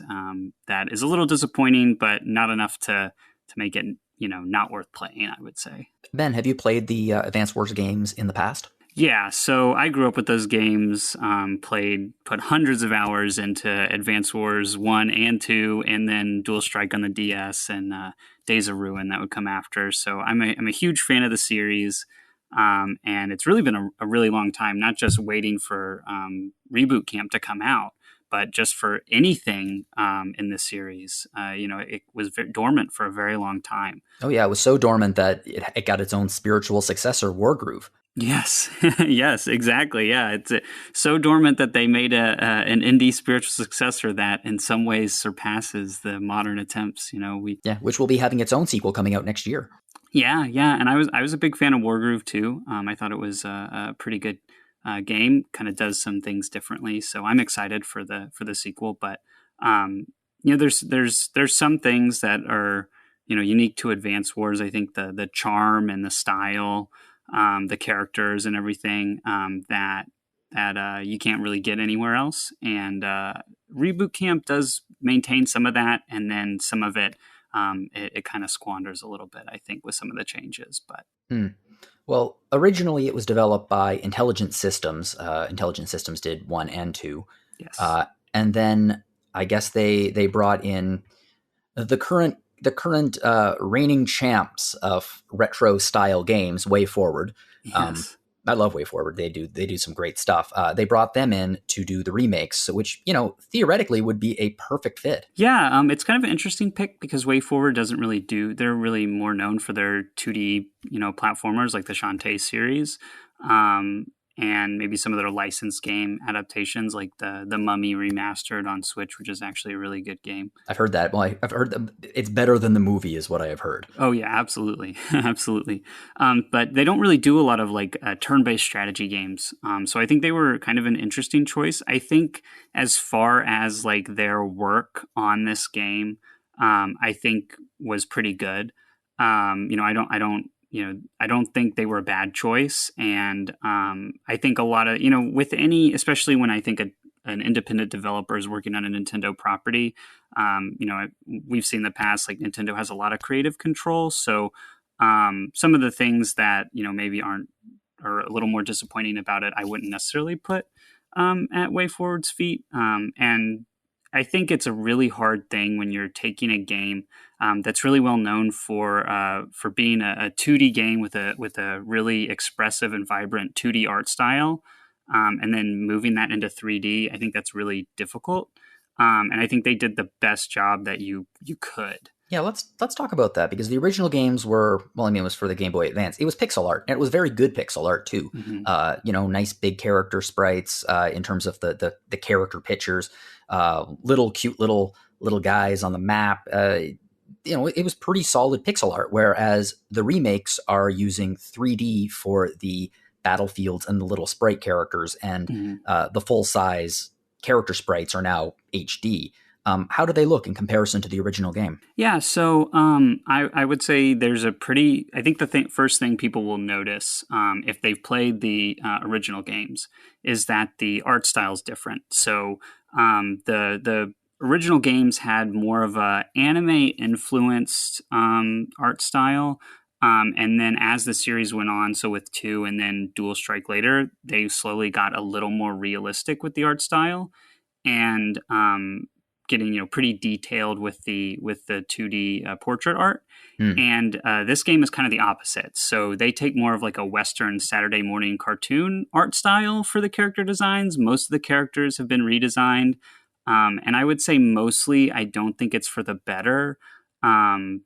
[SPEAKER 3] that is a little disappointing, but not enough to make it not worth playing, I would say.
[SPEAKER 1] Ben, have you played the Advance Wars games in the past?
[SPEAKER 3] Yeah, so I grew up with those games, put hundreds of hours into Advance Wars 1 and 2, and then Dual Strike on the DS and Days of Ruin that would come after. So I'm a huge fan of the series, and it's really been a really long time, not just waiting for Reboot Camp to come out, but just for anything in this series. It was dormant for a very long time.
[SPEAKER 1] Oh yeah, it was so dormant that it got its own spiritual successor, Wargroove.
[SPEAKER 3] Yes, yes, exactly. Yeah, it's so dormant that they made an indie spiritual successor that in some ways surpasses the modern attempts.
[SPEAKER 1] Which will be having its own sequel coming out next year.
[SPEAKER 3] Yeah, and I was a big fan of Wargroove too. I thought it was a pretty good game. Kind of does some things differently, so I'm excited for the sequel. But there's some things that are unique to Advance Wars. I think the charm and the style. The characters and everything that you can't really get anywhere else. And Reboot Camp does maintain some of that, and then some of it it kind of squanders a little bit, I think, with some of the changes. But
[SPEAKER 1] Well, originally it was developed by Intelligent Systems. Intelligent Systems did 1 and 2.
[SPEAKER 3] Yes.
[SPEAKER 1] And then I guess they brought in the current reigning champs of retro style games, Way Forward.
[SPEAKER 3] Yes.
[SPEAKER 1] I love Way Forward. They do some great stuff. They brought them in to do the remakes, which theoretically would be a perfect fit.
[SPEAKER 3] Yeah, it's kind of an interesting pick because Way Forward doesn't really do. They're really more known for their 2D platformers like the Shantae series. And maybe some of their licensed game adaptations, like the Mummy remastered on Switch, which is actually a really good game.
[SPEAKER 1] I've heard that. Well, I've heard it's better than the movie, is what I have heard.
[SPEAKER 3] Oh yeah, absolutely, absolutely. But they don't really do a lot of turn-based strategy games. So I think they were kind of an interesting choice. I think as far as their work on this game, I think was pretty good. I don't think they were a bad choice. And I think a lot of, with any, especially when I think an independent developer is working on a Nintendo property, we've seen in the past, Nintendo has a lot of creative control. So some of the things that, maybe are a little more disappointing about it, I wouldn't necessarily put at Way Forward's feet. And I think it's a really hard thing when you're taking a game that's really well known for being a 2D game with a really expressive and vibrant 2D art style, and then moving that into 3D. I think that's really difficult, and I think they did the best job that you could.
[SPEAKER 1] Yeah, let's talk about that, because the original games were, it was for the Game Boy Advance. It was pixel art, and it was very good pixel art too. Mm-hmm. Nice big character sprites in terms of the character pictures, little cute little guys on the map. It was pretty solid pixel art, whereas the remakes are using 3D for the battlefields and the little sprite characters, and the full size character sprites are now HD. How do they look in comparison to the original game?
[SPEAKER 3] Yeah, so I would say there's I think the first thing people will notice if they've played the original games is that the art style is different. So the original games had more of a anime influenced art style. And then as the series went on, so with 2 and then Dual Strike later, they slowly got a little more realistic with the art style, and getting pretty detailed with the 2D portrait art. And this game is kind of the opposite. So they take more of a Western Saturday morning cartoon art style for the character designs. Most of the characters have been redesigned, and I would say mostly I don't think it's for the better,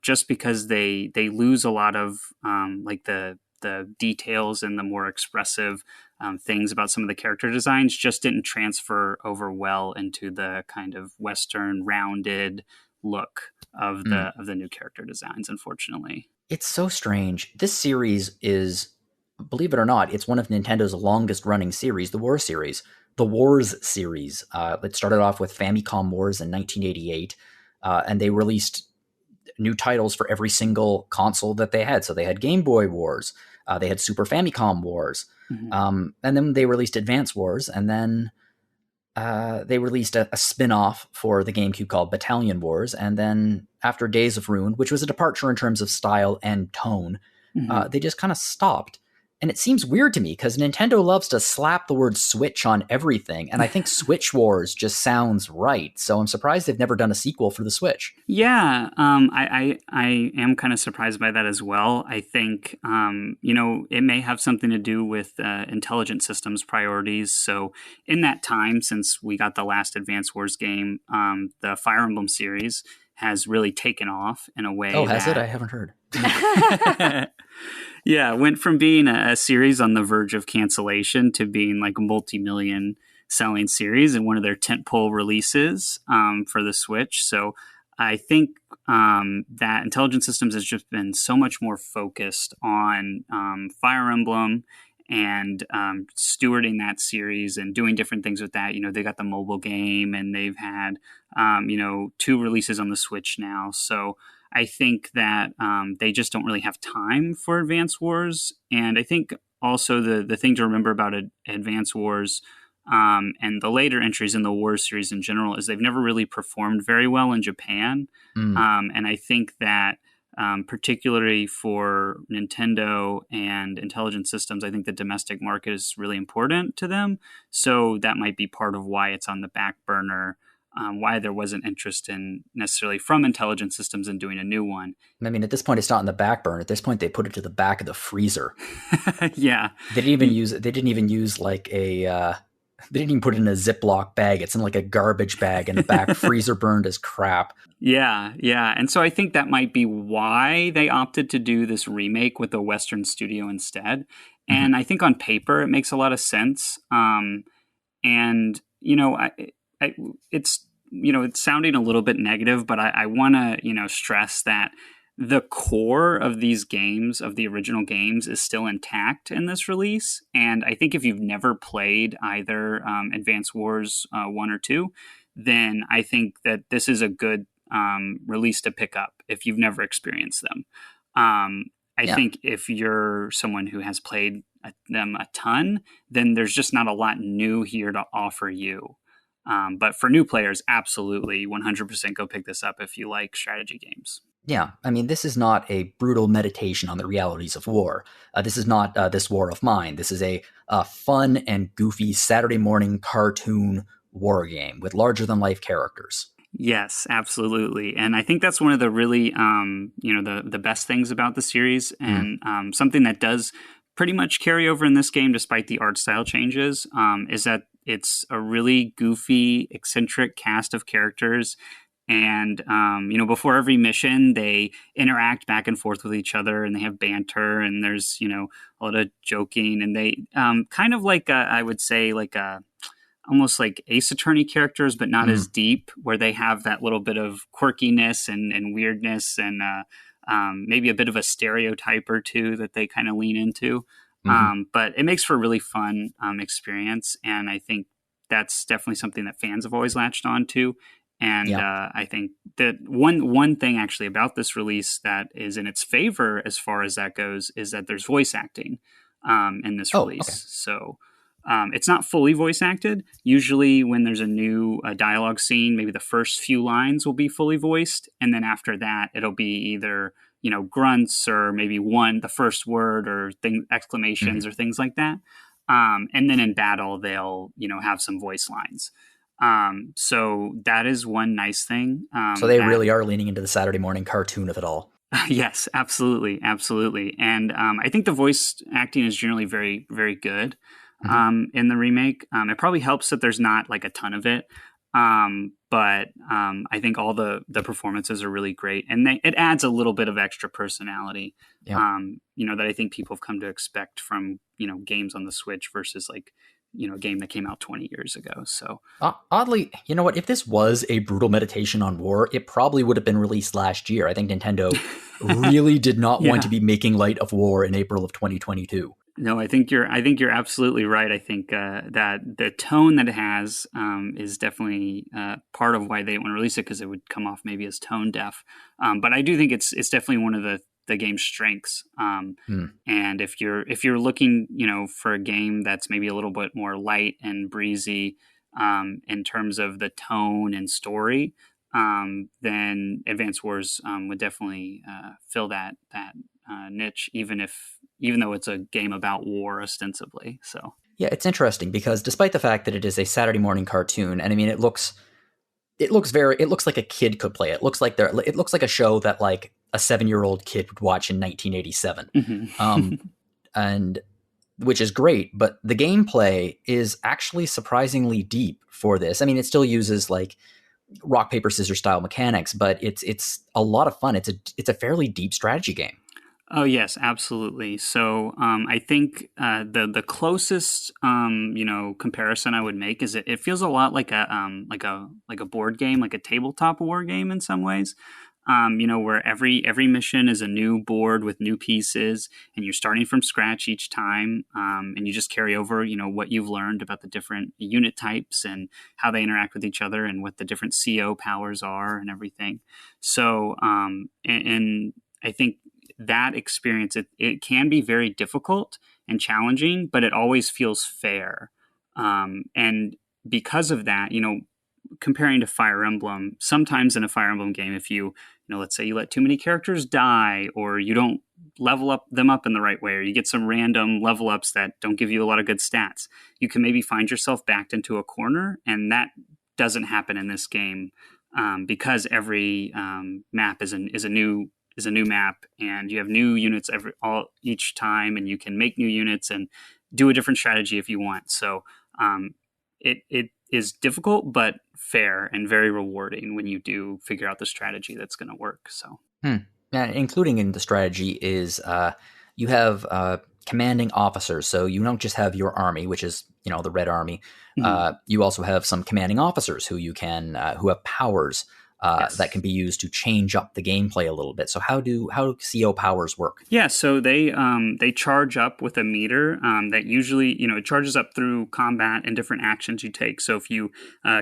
[SPEAKER 3] just because they lose a lot of the details and the more expressive things about some of the character designs just didn't transfer over well into the kind of Western rounded look of the new character designs, unfortunately.
[SPEAKER 1] It's so strange. This series is, believe it or not, it's one of Nintendo's longest running series, the Wars series. The Wars series. It started off with Famicom Wars in 1988, and they released new titles for every single console that they had. So they had Game Boy Wars, They had Super Famicom Wars.
[SPEAKER 3] Mhm.
[SPEAKER 1] And then they released Advance Wars, and then they released a spin-off for the GameCube called Battalion Wars, and then after Days of Ruin, which was a departure in terms of style and tone,
[SPEAKER 3] Mhm.
[SPEAKER 1] they just kind of stopped. And it seems weird to me because Nintendo loves to slap the word Switch on everything, and I think Switch Wars just sounds right. So I'm surprised they've never done a sequel for the Switch.
[SPEAKER 3] Yeah, I am kind of surprised by that as well. I think it may have something to do with intelligent systems priorities. So in that time since we got the last Advance Wars game, the Fire Emblem series has really taken off in a way
[SPEAKER 1] Oh, has it? I
[SPEAKER 3] that
[SPEAKER 1] haven't heard.
[SPEAKER 3] yeah, went from being a series on the verge of cancellation to being like a multi-million selling series and one of their tentpole releases for the Switch. So I think that Intelligent Systems has just been so much more focused on Fire Emblem and stewarding that series and doing different things with that. They got the mobile game and they've had, 2 releases on the Switch now. So I think that they just don't really have time for Advance Wars. And I think also the thing to remember about Advance Wars and the later entries in the Wars series in general is they've never really performed very well in Japan.
[SPEAKER 1] Mm.
[SPEAKER 3] And I think that particularly for Nintendo and Intelligent Systems, I think the domestic market is really important to them. So that might be part of why it's on the back burner. Why there wasn't interest in necessarily from Intelligent Systems in doing a new one.
[SPEAKER 1] I mean, at this point, it's not in the back burner. At this point, they put it to the back of the freezer.
[SPEAKER 3] Yeah,
[SPEAKER 1] They didn't even use like a. They didn't even put it in a Ziploc bag. It's in like a garbage bag in the back, freezer burned as crap.
[SPEAKER 3] Yeah. And so I think that might be why they opted to do this remake with a Western studio instead. And I think on paper it makes a lot of sense. And it's it's sounding a little bit negative, but I want to stress that the core of these games, of the original games, is still intact in this release. And I think if you've never played either Advance Wars 1 or 2, then I think that this is a good release to pick up if you've never experienced them. I think if you're someone who has played them a ton, then there's just not a lot new here to offer you. But for new players, absolutely 100% go pick this up if you like strategy games.
[SPEAKER 1] Yeah, I mean, this is not a brutal meditation on the realities of war. This is not This War of Mine. This is a fun and goofy Saturday morning cartoon war game with larger-than-life characters.
[SPEAKER 3] Yes, absolutely. And I think that's one of the really, the best things about the series, and something that does pretty much carry over in this game despite the art style changes, is that it's a really goofy, eccentric cast of characters. And, before every mission, they interact back and forth with each other and they have banter and there's, a lot of joking. And they kind of like, I would say, like almost like Ace Attorney characters, but not as deep, where they have that little bit of quirkiness and weirdness and maybe a bit of a stereotype or two that they kind of lean into. But it makes for a really fun experience. And I think that's definitely something that fans have always latched on to. And I think that one thing actually about this release that is in its favor as far as that goes is that there's voice acting in this release.
[SPEAKER 1] Okay.
[SPEAKER 3] So it's not fully voice acted. Usually when there's a new dialogue scene, maybe the first few lines will be fully voiced. And then after that, it'll be either, grunts or maybe the first word or exclamations or things like that. And then in battle, they'll, have some voice lines. So that is one nice thing.
[SPEAKER 1] So they really are leaning into the Saturday morning cartoon of it all.
[SPEAKER 3] Yes, absolutely. And I think the voice acting is generally very, very good in the remake. It probably helps that there's not like a ton of it. But I think all the performances are really great, and it adds a little bit of extra personality, that I think people have come to expect from, games on the Switch versus like, a game that came out 20 years ago. So
[SPEAKER 1] oddly, you know what? If this was a brutal meditation on war, it probably would have been released last year. I think Nintendo really did not want to be making light of war in April of 2022.
[SPEAKER 3] No, I think you're absolutely right. I think that the tone that it has is definitely part of why they didn't want to release it, because it would come off maybe as tone deaf. But I do think it's definitely one of the the game's strengths.
[SPEAKER 1] Hmm.
[SPEAKER 3] And if you're looking, for a game that's maybe a little bit more light and breezy in terms of the tone and story, then Advance Wars would definitely fill that niche, even though it's a game about war ostensibly. So
[SPEAKER 1] Yeah, it's interesting because despite the fact that it is a Saturday morning cartoon, and I mean, it looks like a kid could play it. It looks like a show that like a 7-year-old kid would watch in 1987.
[SPEAKER 3] mm-hmm.
[SPEAKER 1] And which is great, but the gameplay is actually surprisingly deep for this. I mean, it still uses like rock paper scissors style mechanics, but it's a lot of fun. It's a fairly deep strategy game.
[SPEAKER 3] Oh yes, absolutely. So I think the closest comparison I would make is it feels a lot like a board game, like a tabletop war game in some ways. Where every mission is a new board with new pieces, and you're starting from scratch each time, and you just carry over what you've learned about the different unit types and how they interact with each other and what the different CO powers are and everything. So and I think that experience, it can be very difficult and challenging, but it always feels fair. And because of that, comparing to Fire Emblem, sometimes in a Fire Emblem game, if let's say you let too many characters die, or you don't level them up in the right way, or you get some random level ups that don't give you a lot of good stats, you can maybe find yourself backed into a corner, and that doesn't happen in this game because every map is a new map, and you have new units each time, and you can make new units and do a different strategy if you want. So it is difficult but fair and very rewarding when you do figure out the strategy that's going to work. So
[SPEAKER 1] Including in the strategy is you have commanding officers. So you don't just have your army, which is the Red Army.
[SPEAKER 3] mm-hmm.
[SPEAKER 1] You also have some commanding officers who you can who have powers
[SPEAKER 3] Yes.
[SPEAKER 1] that can be used to change up the gameplay a little bit. So how do CO powers work?
[SPEAKER 3] Yeah, so they charge up with a meter that usually it charges up through combat and different actions you take. So if you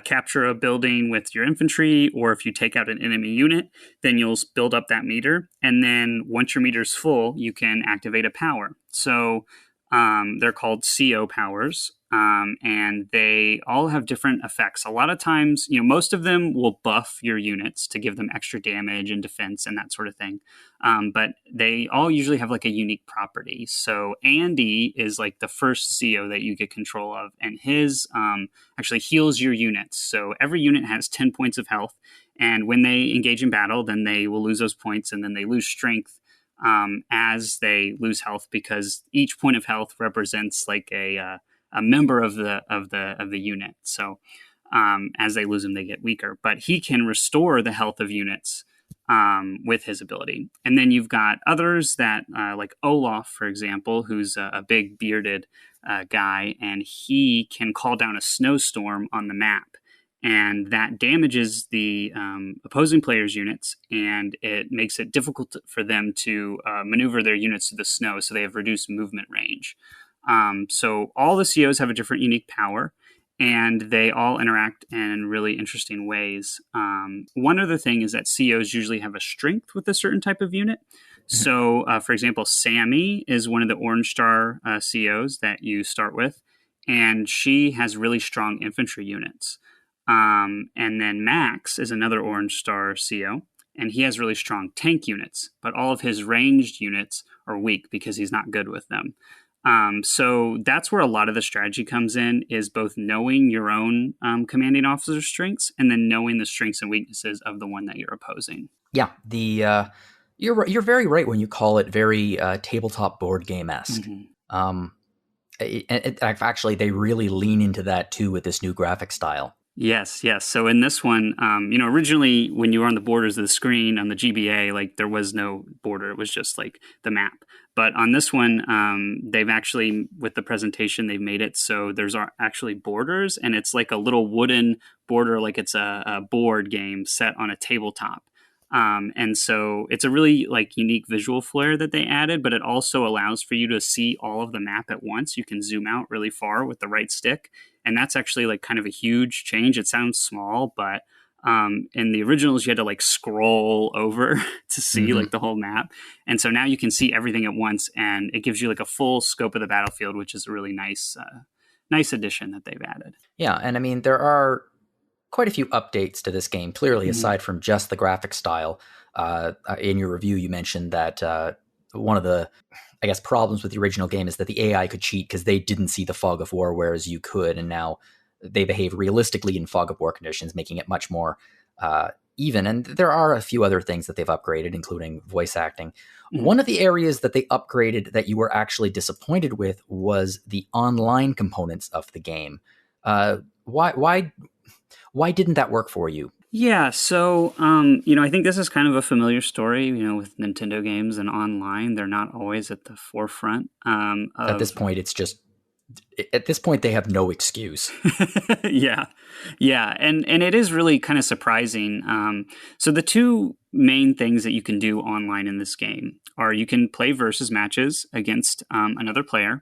[SPEAKER 3] capture a building with your infantry, or if you take out an enemy unit, then you'll build up that meter, and then once your meter's full, you can activate a power. So they're called CO powers. And they all have different effects. A lot of times, most of them will buff your units to give them extra damage and defense and that sort of thing. But they all usually have like a unique property. So Andy is like the first CO that you get control of, and his actually heals your units. So every unit has 10 points of health, and when they engage in battle, then they will lose those points, and then they lose strength as they lose health, because each point of health represents like a member of the unit. So as they lose them, they get weaker. But he can restore the health of units with his ability. And then you've got others that, like Olaf, for example, who's a big bearded guy, and he can call down a snowstorm on the map. And that damages the opposing players' units, and it makes it difficult for them to maneuver their units through the snow, so they have reduced movement range. So all the COs have a different unique power, and they all interact in really interesting ways. One other thing is that COs usually have a strength with a certain type of unit. So, for example, Sammy is one of the Orange Star COs that you start with, and she has really strong infantry units. And then Max is another Orange Star CO, and he has really strong tank units, but all of his ranged units are weak because he's not good with them. So that's where a lot of the strategy comes in, is both knowing your own commanding officer's strengths, and then knowing the strengths and weaknesses of the one that you're opposing.
[SPEAKER 1] Yeah, you're very right when you call it very tabletop board game-esque. Mm-hmm. Actually, they really lean into that too with this new graphic style.
[SPEAKER 3] Yes. So in this one, originally when you were on the borders of the screen on the GBA, like there was no border; it was just like the map. But on this one, they've actually, with the presentation, they've made it so there's actually borders, and it's like a little wooden border, like it's a board game set on a tabletop. And so it's a really like unique visual flair that they added, but it also allows for you to see all of the map at once. You can zoom out really far with the right stick. And that's actually like kind of a huge change. It sounds small, but In the originals, you had to like scroll over to see like the whole map. And so now you can see everything at once, and it gives you like a full scope of the battlefield, which is a really nice addition that they've added.
[SPEAKER 1] Yeah, and I mean, there are quite a few updates to this game, clearly, aside from just the graphic style. In your review, you mentioned that one of the, I guess, problems with the original game is that the AI could cheat because they didn't see the fog of war, whereas you could, and now they behave realistically in fog of war conditions, making it much more even. And there are a few other things that they've upgraded, including voice acting. One of the areas that they upgraded that you were actually disappointed with was the online components of the game. Why didn't that work for you?
[SPEAKER 3] Yeah, so, I think this is kind of a familiar story, with Nintendo games and online. They're not always at the forefront.
[SPEAKER 1] At this point, they have no excuse.
[SPEAKER 3] Yeah. And it is really kind of surprising. So the two main things that you can do online in this game are you can play versus matches against another player,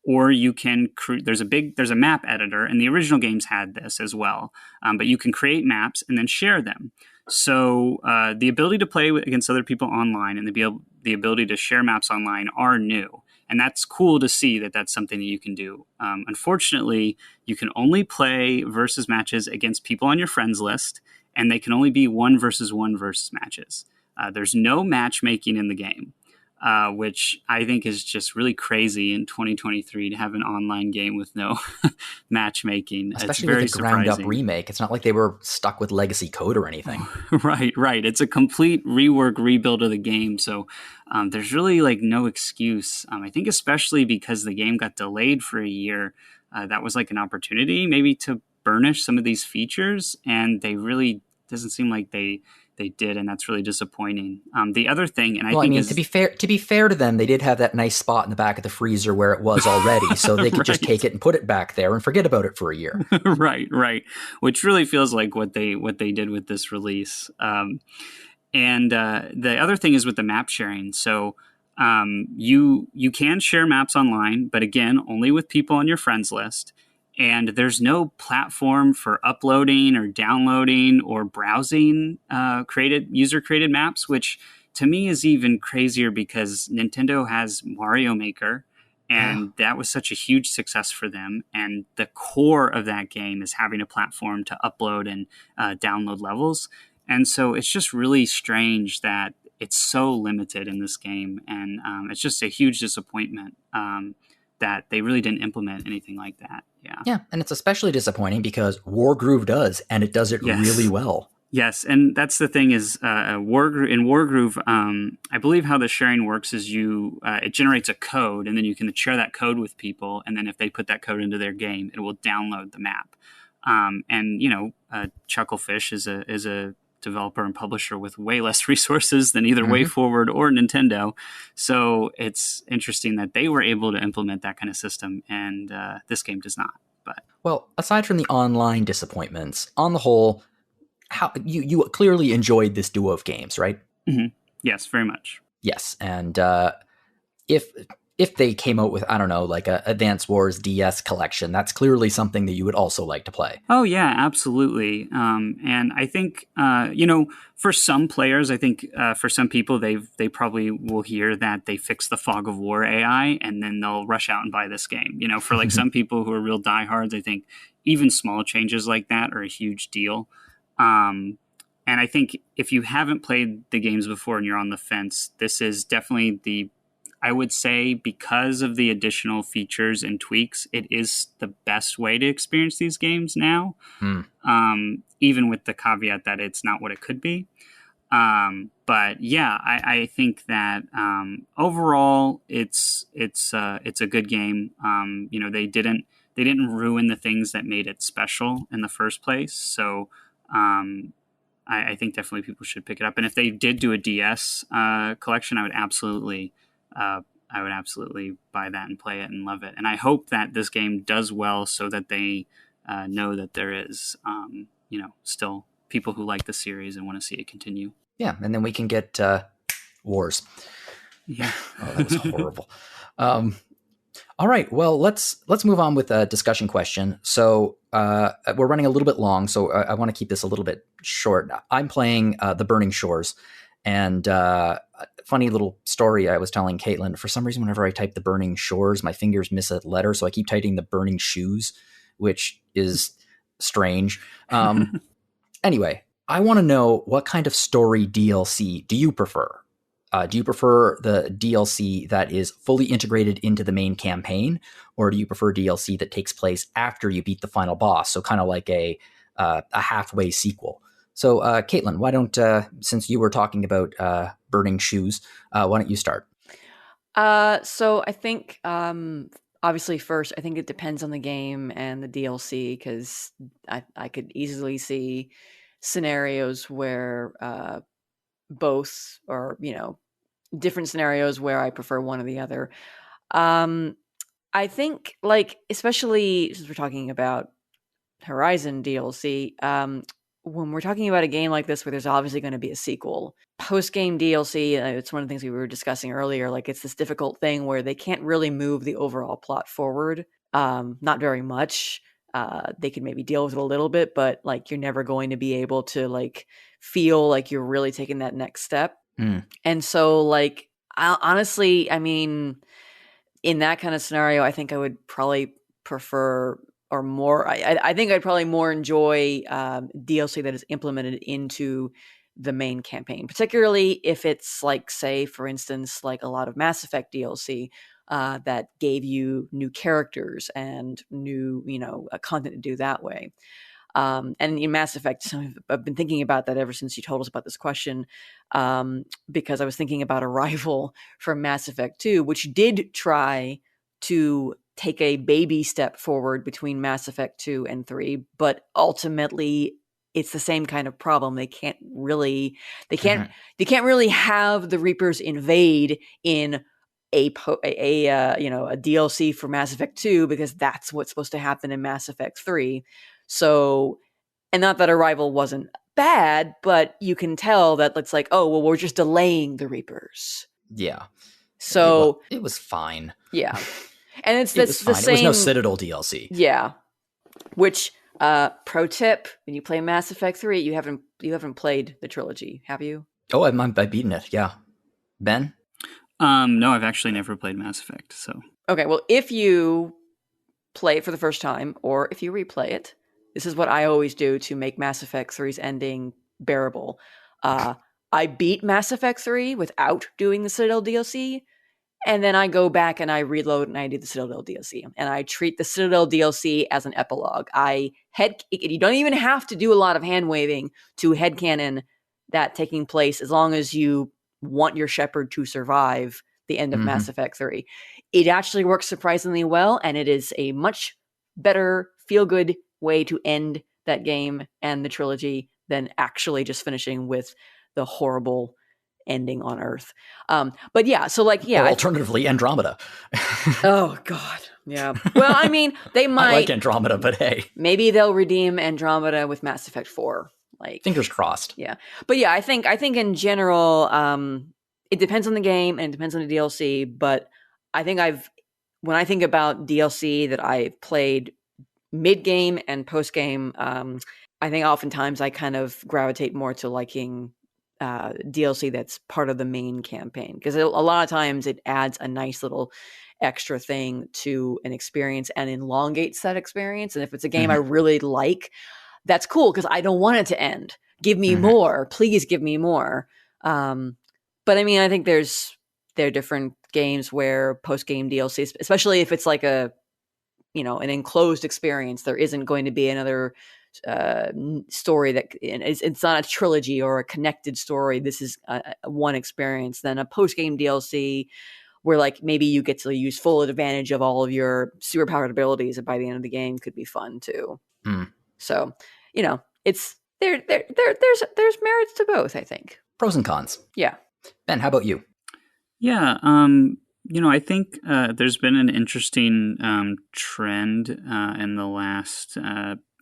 [SPEAKER 3] or you can there's a map editor, and the original games had this as well. But you can create maps and then share them. So the ability to play against other people online and the ability to share maps online are new. And that's cool to see that that's something that you can do. Unfortunately, you can only play versus matches against people on your friends list, and they can only be 1-versus-1 versus matches. There's no matchmaking in the game. Which I think is just really crazy in 2023 to have an online game with no matchmaking.
[SPEAKER 1] Especially with a ground-up remake. It's not like they were stuck with legacy code or anything.
[SPEAKER 3] Right. It's a complete rework, rebuild of the game. So there's really like no excuse. I think especially because the game got delayed for a year, that was like an opportunity maybe to burnish some of these features, and they really doesn't seem like they did, and that's really disappointing. The other thing, and I think
[SPEAKER 1] to be fair to them, they did have that nice spot in the back of the freezer where it was already, so they could just take it and put it back there and forget about it for a year.
[SPEAKER 3] Right. Which really feels like what they did with this release. And the other thing is with the map sharing. So you can share maps online, but again, only with people on your friends list. And there's no platform for uploading or downloading or browsing user-created maps, which to me is even crazier because Nintendo has Mario Maker, and that was such a huge success for them. And the core of that game is having a platform to upload and download levels. And so it's just really strange that it's so limited in this game. And it's just a huge disappointment that they really didn't implement anything like that.
[SPEAKER 1] Yeah, and it's especially disappointing because Wargroove does, and it does it really well.
[SPEAKER 3] Yes, and that's the thing is Wargroove, I believe how the sharing works is it generates a code, and then you can share that code with people, and then if they put that code into their game, it will download the map. And Chucklefish is a developer and publisher with way less resources than either WayForward or Nintendo. So it's interesting that they were able to implement that kind of system, and this game does not. But
[SPEAKER 1] well, aside from the online disappointments, on the whole, how you clearly enjoyed this duo of games, right?
[SPEAKER 3] Mm-hmm. Yes, very much.
[SPEAKER 1] Yes, and if they came out with, I don't know, like a Advance Wars DS collection, that's clearly something that you would also like to play.
[SPEAKER 3] Oh, yeah, absolutely. And I think, for some players, I think for some people, they probably will hear that they fixed the Fog of War AI, and then they'll rush out and buy this game. For like some people who are real diehards, I think even small changes like that are a huge deal. And I think if you haven't played the games before and you're on the fence, this is definitely I would say because of the additional features and tweaks, it is the best way to experience these games now, even with the caveat that it's not what it could be. But yeah, I think that overall it's a good game. They didn't ruin the things that made it special in the first place. So I think definitely people should pick it up. And if they did do a DS collection, I would absolutely buy that and play it and love it. And I hope that this game does well so that they know that there is, still people who like the series and want to see it continue.
[SPEAKER 1] Yeah, and then we can get Wars.
[SPEAKER 3] Yeah.
[SPEAKER 1] Oh, that was horrible. All right. Well, let's move on with a discussion question. So we're running a little bit long, so I want to keep this a little bit short. I'm playing The Burning Shores, and funny little story I was telling Caitlin. For some reason, whenever I type The Burning Shores, my fingers miss a letter, so I keep typing The Burning Shoes, which is strange. Anyway, I want to know, what kind of story DLC do you prefer? Do you prefer the DLC that is fully integrated into the main campaign, or do you prefer DLC that takes place after you beat the final boss? So kind of like a halfway sequel. So, Caitlin, why don't, since you were talking about Burning Shoes, why don't you start?
[SPEAKER 2] So I think, obviously, first, I think it depends on the game and the DLC, because I could easily see scenarios where both, or different scenarios where I prefer one or the other. I think, like, especially since we're talking about Horizon DLC, when we're talking about a game like this where there's obviously going to be a sequel, post-game DLC, it's one of the things we were discussing earlier, like, it's this difficult thing where they can't really move the overall plot forward, not very much. They could maybe deal with it a little bit, but, like, you're never going to be able to, like, feel like you're really taking that next step. And so, like, honestly, I mean, in that kind of scenario, I think I would probably prefer, or more, I think I'd probably more enjoy DLC that is implemented into the main campaign, particularly if it's, like, say, for instance, like a lot of Mass Effect DLC that gave you new characters and new, content to do that way. And in Mass Effect, I've been thinking about that ever since you told us about this question, because I was thinking about Arrival from Mass Effect 2, which did try to take a baby step forward between Mass Effect 2 and 3, but ultimately it's the same kind of problem. They can't really have the Reapers invade in a DLC for Mass Effect 2, because that's what's supposed to happen in Mass Effect 3. So, and not that Arrival wasn't bad, but you can tell that it's like, oh, well, we're just delaying the Reapers.
[SPEAKER 1] Yeah.
[SPEAKER 2] So
[SPEAKER 1] it was fine.
[SPEAKER 2] Yeah. And it's
[SPEAKER 1] it was fine.
[SPEAKER 2] the same.
[SPEAKER 1] It was no Citadel DLC.
[SPEAKER 2] Yeah. Which, pro tip, when you play Mass Effect 3, you haven't played the trilogy, have you?
[SPEAKER 1] Oh, I've beaten it, yeah. Ben?
[SPEAKER 3] No, I've actually never played Mass Effect, so.
[SPEAKER 2] Okay, well, if you play it for the first time, or if you replay it, this is what I always do to make Mass Effect 3's ending bearable. I beat Mass Effect 3 without doing the Citadel DLC, and then I go back and I reload and I do the Citadel DLC. And I treat the Citadel DLC as an epilogue. You don't even have to do a lot of hand-waving to headcanon that taking place, as long as you want your Shepard to survive the end of Mass Effect 3. It actually works surprisingly well, and it is a much better feel-good way to end that game and the trilogy than actually just finishing with the horrible ending on Earth. But yeah, so, like, yeah.
[SPEAKER 1] Or alternatively, Andromeda.
[SPEAKER 2] Oh, God. Yeah. Well, I mean, they might.
[SPEAKER 1] I like Andromeda, but hey.
[SPEAKER 2] Maybe they'll redeem Andromeda with Mass Effect 4. Like,
[SPEAKER 1] fingers crossed.
[SPEAKER 2] Yeah. But yeah, I think in general, it depends on the game and it depends on the DLC, but I think when I think about DLC that I've played mid-game and post-game, I think oftentimes I kind of gravitate more to liking DLC that's part of the main campaign, because a lot of times it adds a nice little extra thing to an experience and elongates that experience. And if it's a game I really like, that's cool, because I don't want it to end. Give me more. Please give me more. But I mean, I think there are different games where post-game DLC, especially if it's like an enclosed experience, there isn't going to be another story that it's not a trilogy or a connected story. This is one experience. Then a post-game DLC where, like, maybe you get to use full advantage of all of your superpowered abilities, and by the end of the game could be fun too. So, it's there's merits to both, I think.
[SPEAKER 1] Pros and cons.
[SPEAKER 2] Yeah.
[SPEAKER 1] Ben, how about you?
[SPEAKER 3] Yeah, I think there's been an interesting trend in the last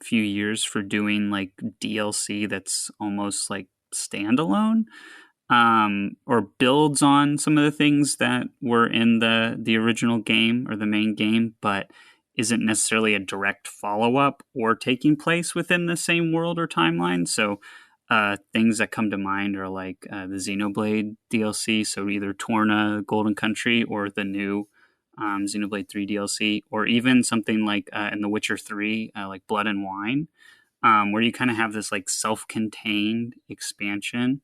[SPEAKER 3] few years for doing, like, DLC that's almost like standalone. or builds on some of the things that were in the original game or the main game, but isn't necessarily a direct follow-up or taking place within the same world or timeline. So things that come to mind are like the Xenoblade DLC, so either Torna Golden Country or the new Xenoblade 3 DLC, or even something like in The Witcher 3, like Blood and Wine, where you kind of have this like self-contained expansion.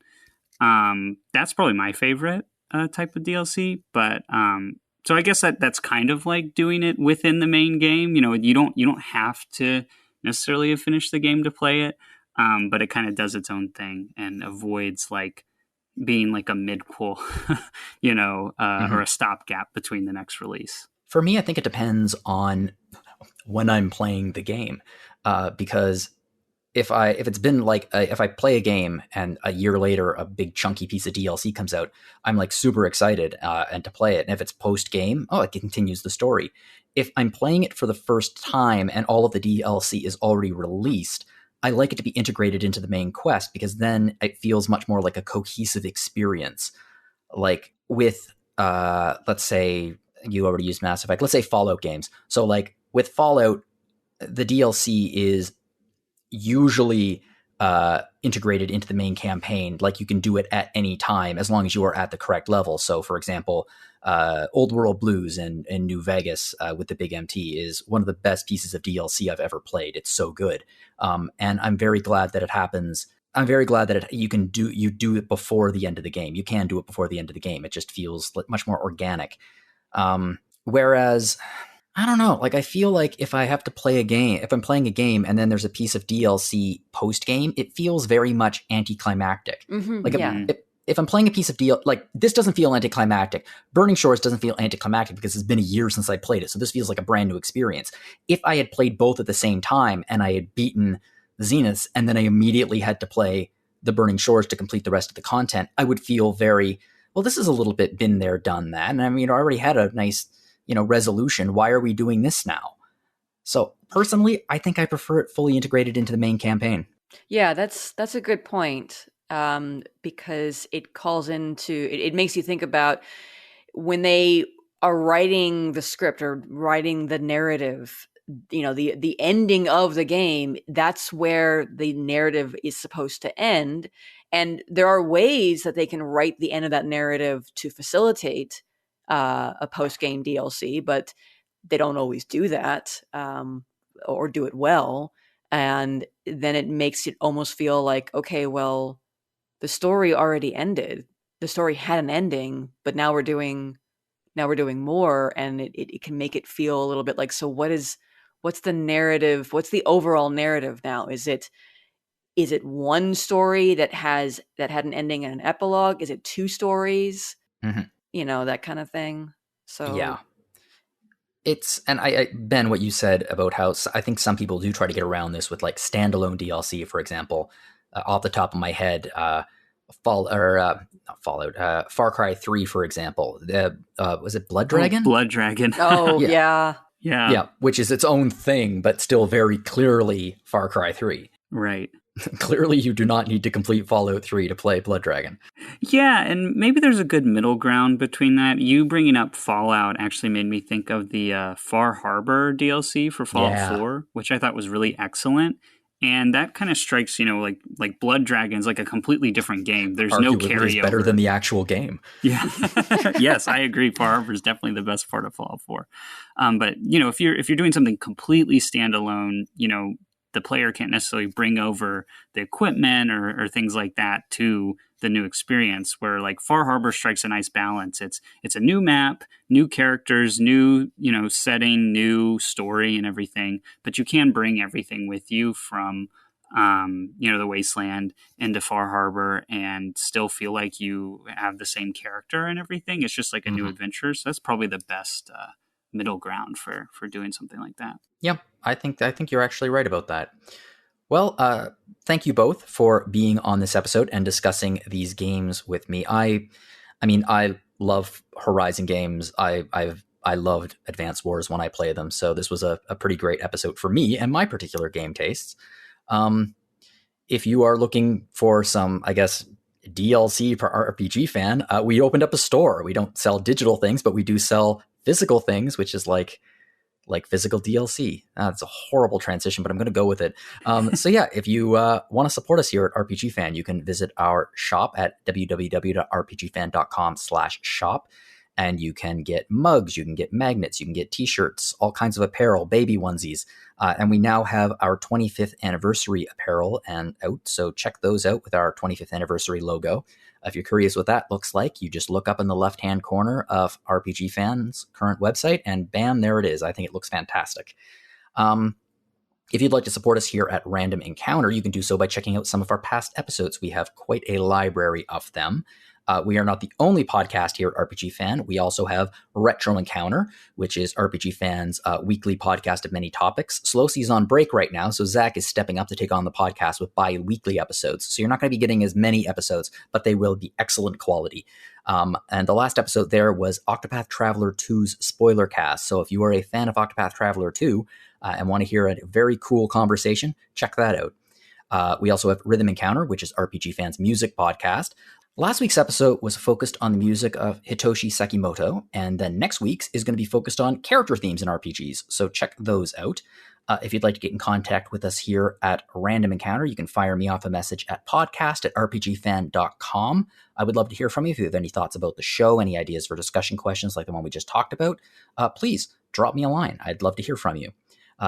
[SPEAKER 3] That's probably my favorite type of DLC, but so I guess that's kind of like doing it within the main game. You know, you don't have to necessarily have finished the game to play it, but it kind of does its own thing and avoids like being like a midquel, you know, or a stopgap between the next release.
[SPEAKER 1] For me, I think it depends on when I'm playing the game, because if it's been like if I play a game and a year later a big chunky piece of DLC comes out, I'm like super excited and to play it. And if it's post game, it continues the story. If I'm playing it for the first time and all of the DLC is already released, I like it to be integrated into the main quest, because then it feels much more like a cohesive experience. Like with let's say you already used Mass Effect, let's say Fallout games. So like with Fallout, the DLC is usually integrated into the main campaign. Like you can do it at any time as long as you are at the correct level. So for example, Old World Blues in New Vegas with the Big MT is one of the best pieces of DLC I've ever played. It's so good. And I'm very glad that it happens. I'm very glad that you do it before the end of the game. You can do it before the end of the game. It just feels much more organic. Whereas I don't know, like I feel like if I have to play a game, if I'm playing a game and then there's a piece of DLC post game, it feels very much anticlimactic. Like if I'm playing a piece of deal, like this doesn't feel anticlimactic. Burning Shores doesn't feel anticlimactic because it's been a year since I played it. So this feels like a brand new experience. If I had played both at the same time and I had beaten Zenith and then I immediately had to play the Burning Shores to complete the rest of the content, I would feel very, well, this is a little bit been there, done that. And I mean, I already had a nice, resolution. Why are we doing this now? So personally, I think I prefer it fully integrated into the main campaign.
[SPEAKER 2] Yeah, that's a good point, because it calls into it makes you think about when they are writing the script or writing the narrative. The ending of the game, that's where the narrative is supposed to end, and there are ways that they can write the end of that narrative to facilitate a post-game DLC, but they don't always do that or do it well. And then it makes it almost feel like, okay, well, the story already ended. The story had an ending, but now we're doing more, and it can make it feel a little bit like, so what's the narrative? What's the overall narrative now? Is it one story that had an ending and an epilogue? Is it two stories?
[SPEAKER 1] Mm-hmm.
[SPEAKER 2] That kind of thing. So
[SPEAKER 1] yeah, and I Ben, what you said about how I think some people do try to get around this with like standalone DLC, for example. Off the top of my head, Far Cry 3, for example. Was it Blood Dragon?
[SPEAKER 3] Blood Dragon.
[SPEAKER 2] Oh yeah.
[SPEAKER 3] Yeah,
[SPEAKER 1] which is its own thing, but still very clearly Far Cry 3.
[SPEAKER 3] Right.
[SPEAKER 1] Clearly, you do not need to complete Fallout 3 to play Blood Dragon.
[SPEAKER 3] Yeah, and maybe there's a good middle ground between that. You bringing up Fallout actually made me think of the Far Harbor DLC for Fallout 4, which I thought was really excellent. And that kind of strikes, like Blood Dragon's like a completely different game. There's
[SPEAKER 1] Arguably
[SPEAKER 3] no carryover.
[SPEAKER 1] It's better than the actual game.
[SPEAKER 3] Yeah. Yes, I agree. Far Harbor is definitely the best part of Fallout 4. But, if you're doing something completely standalone, the player can't necessarily bring over the equipment or things like that to the new experience, where like Far Harbor strikes a nice balance. It's a new map, new characters, new, setting, new story and everything, but you can bring everything with you from, the wasteland into Far Harbor and still feel like you have the same character and everything. It's just like a new adventure. So that's probably the best, middle ground for doing something like that.
[SPEAKER 1] Yeah, I think you're actually right about that. Well, thank you both for being on this episode and discussing these games with me. I love Horizon games. I loved Advance Wars when I play them, so this was a pretty great episode for me and my particular game tastes. If you are looking for some, I guess, DLC for RPG Fan, we opened up a store. We don't sell digital things, but we do sell physical things, which is like physical DLC. It's a horrible transition, but I'm going to go with it. So yeah, if you want to support us here at RPG Fan, you can visit our shop at www.rpgfan.com/shop. And you can get mugs, you can get magnets, you can get t-shirts, all kinds of apparel, baby onesies. And we now have our 25th anniversary apparel and out. So check those out with our 25th anniversary logo. If you're curious what that looks like, you just look up in the left-hand corner of RPG Fan's current website and bam, there it is. I think it looks fantastic. If you'd like to support us here at Random Encounter, you can do so by checking out some of our past episodes. We have quite a library of them. We are not the only podcast here at RPG Fan. We also have Retro Encounter, which is RPG Fan's weekly podcast of many topics. Slowcy's on break right now, so Zach is stepping up to take on the podcast with bi-weekly episodes. So you're not going to be getting as many episodes, but they will be excellent quality. And the last episode there was Octopath Traveler 2's spoiler cast. So if you are a fan of Octopath Traveler 2 and want to hear a very cool conversation, check that out. We also have Rhythm Encounter, which is RPG Fan's music podcast. Last week's episode was focused on the music of Hitoshi Sekimoto, and then next week's is going to be focused on character themes in RPGs, so check those out. If you'd like to get in contact with us here at Random Encounter, you can fire me off a message at podcast@rpgfan.com. I would love to hear from you if you have any thoughts about the show, any ideas for discussion questions like the one we just talked about. Please drop me a line. I'd love to hear from you.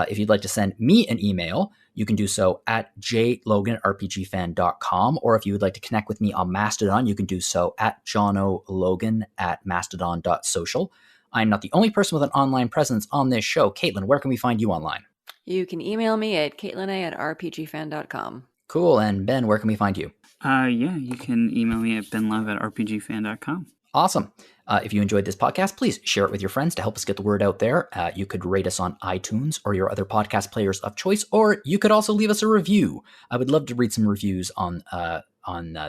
[SPEAKER 1] If you'd like to send me an email, you can do so at jlogan@rpgfan.com, or if you would like to connect with me on Mastodon, you can do so at jonologan@mastodon.social. I'm not the only person with an online presence on this show. Caitlin, where can we find you online?
[SPEAKER 2] You can email me at caitlina@rpgfan.com.
[SPEAKER 1] Cool. And Ben, where can we find you?
[SPEAKER 3] You can email me at benlove@rpgfan.com.
[SPEAKER 1] Awesome. If you enjoyed this podcast, please share it with your friends to help us get the word out there. You could rate us on iTunes or your other podcast players of choice, or you could also leave us a review. I would love to read some reviews on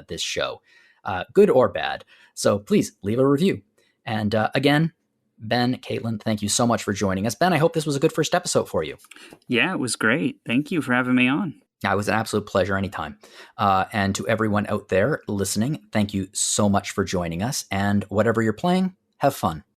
[SPEAKER 1] this show, good or bad. So please leave a review. And again, Ben, Caitlin, thank you so much for joining us. Ben, I hope this was a good first episode for you.
[SPEAKER 3] Yeah, it was great. Thank you for having me on.
[SPEAKER 1] It was an absolute pleasure anytime. And to everyone out there listening, thank you so much for joining us. And whatever you're playing, have fun.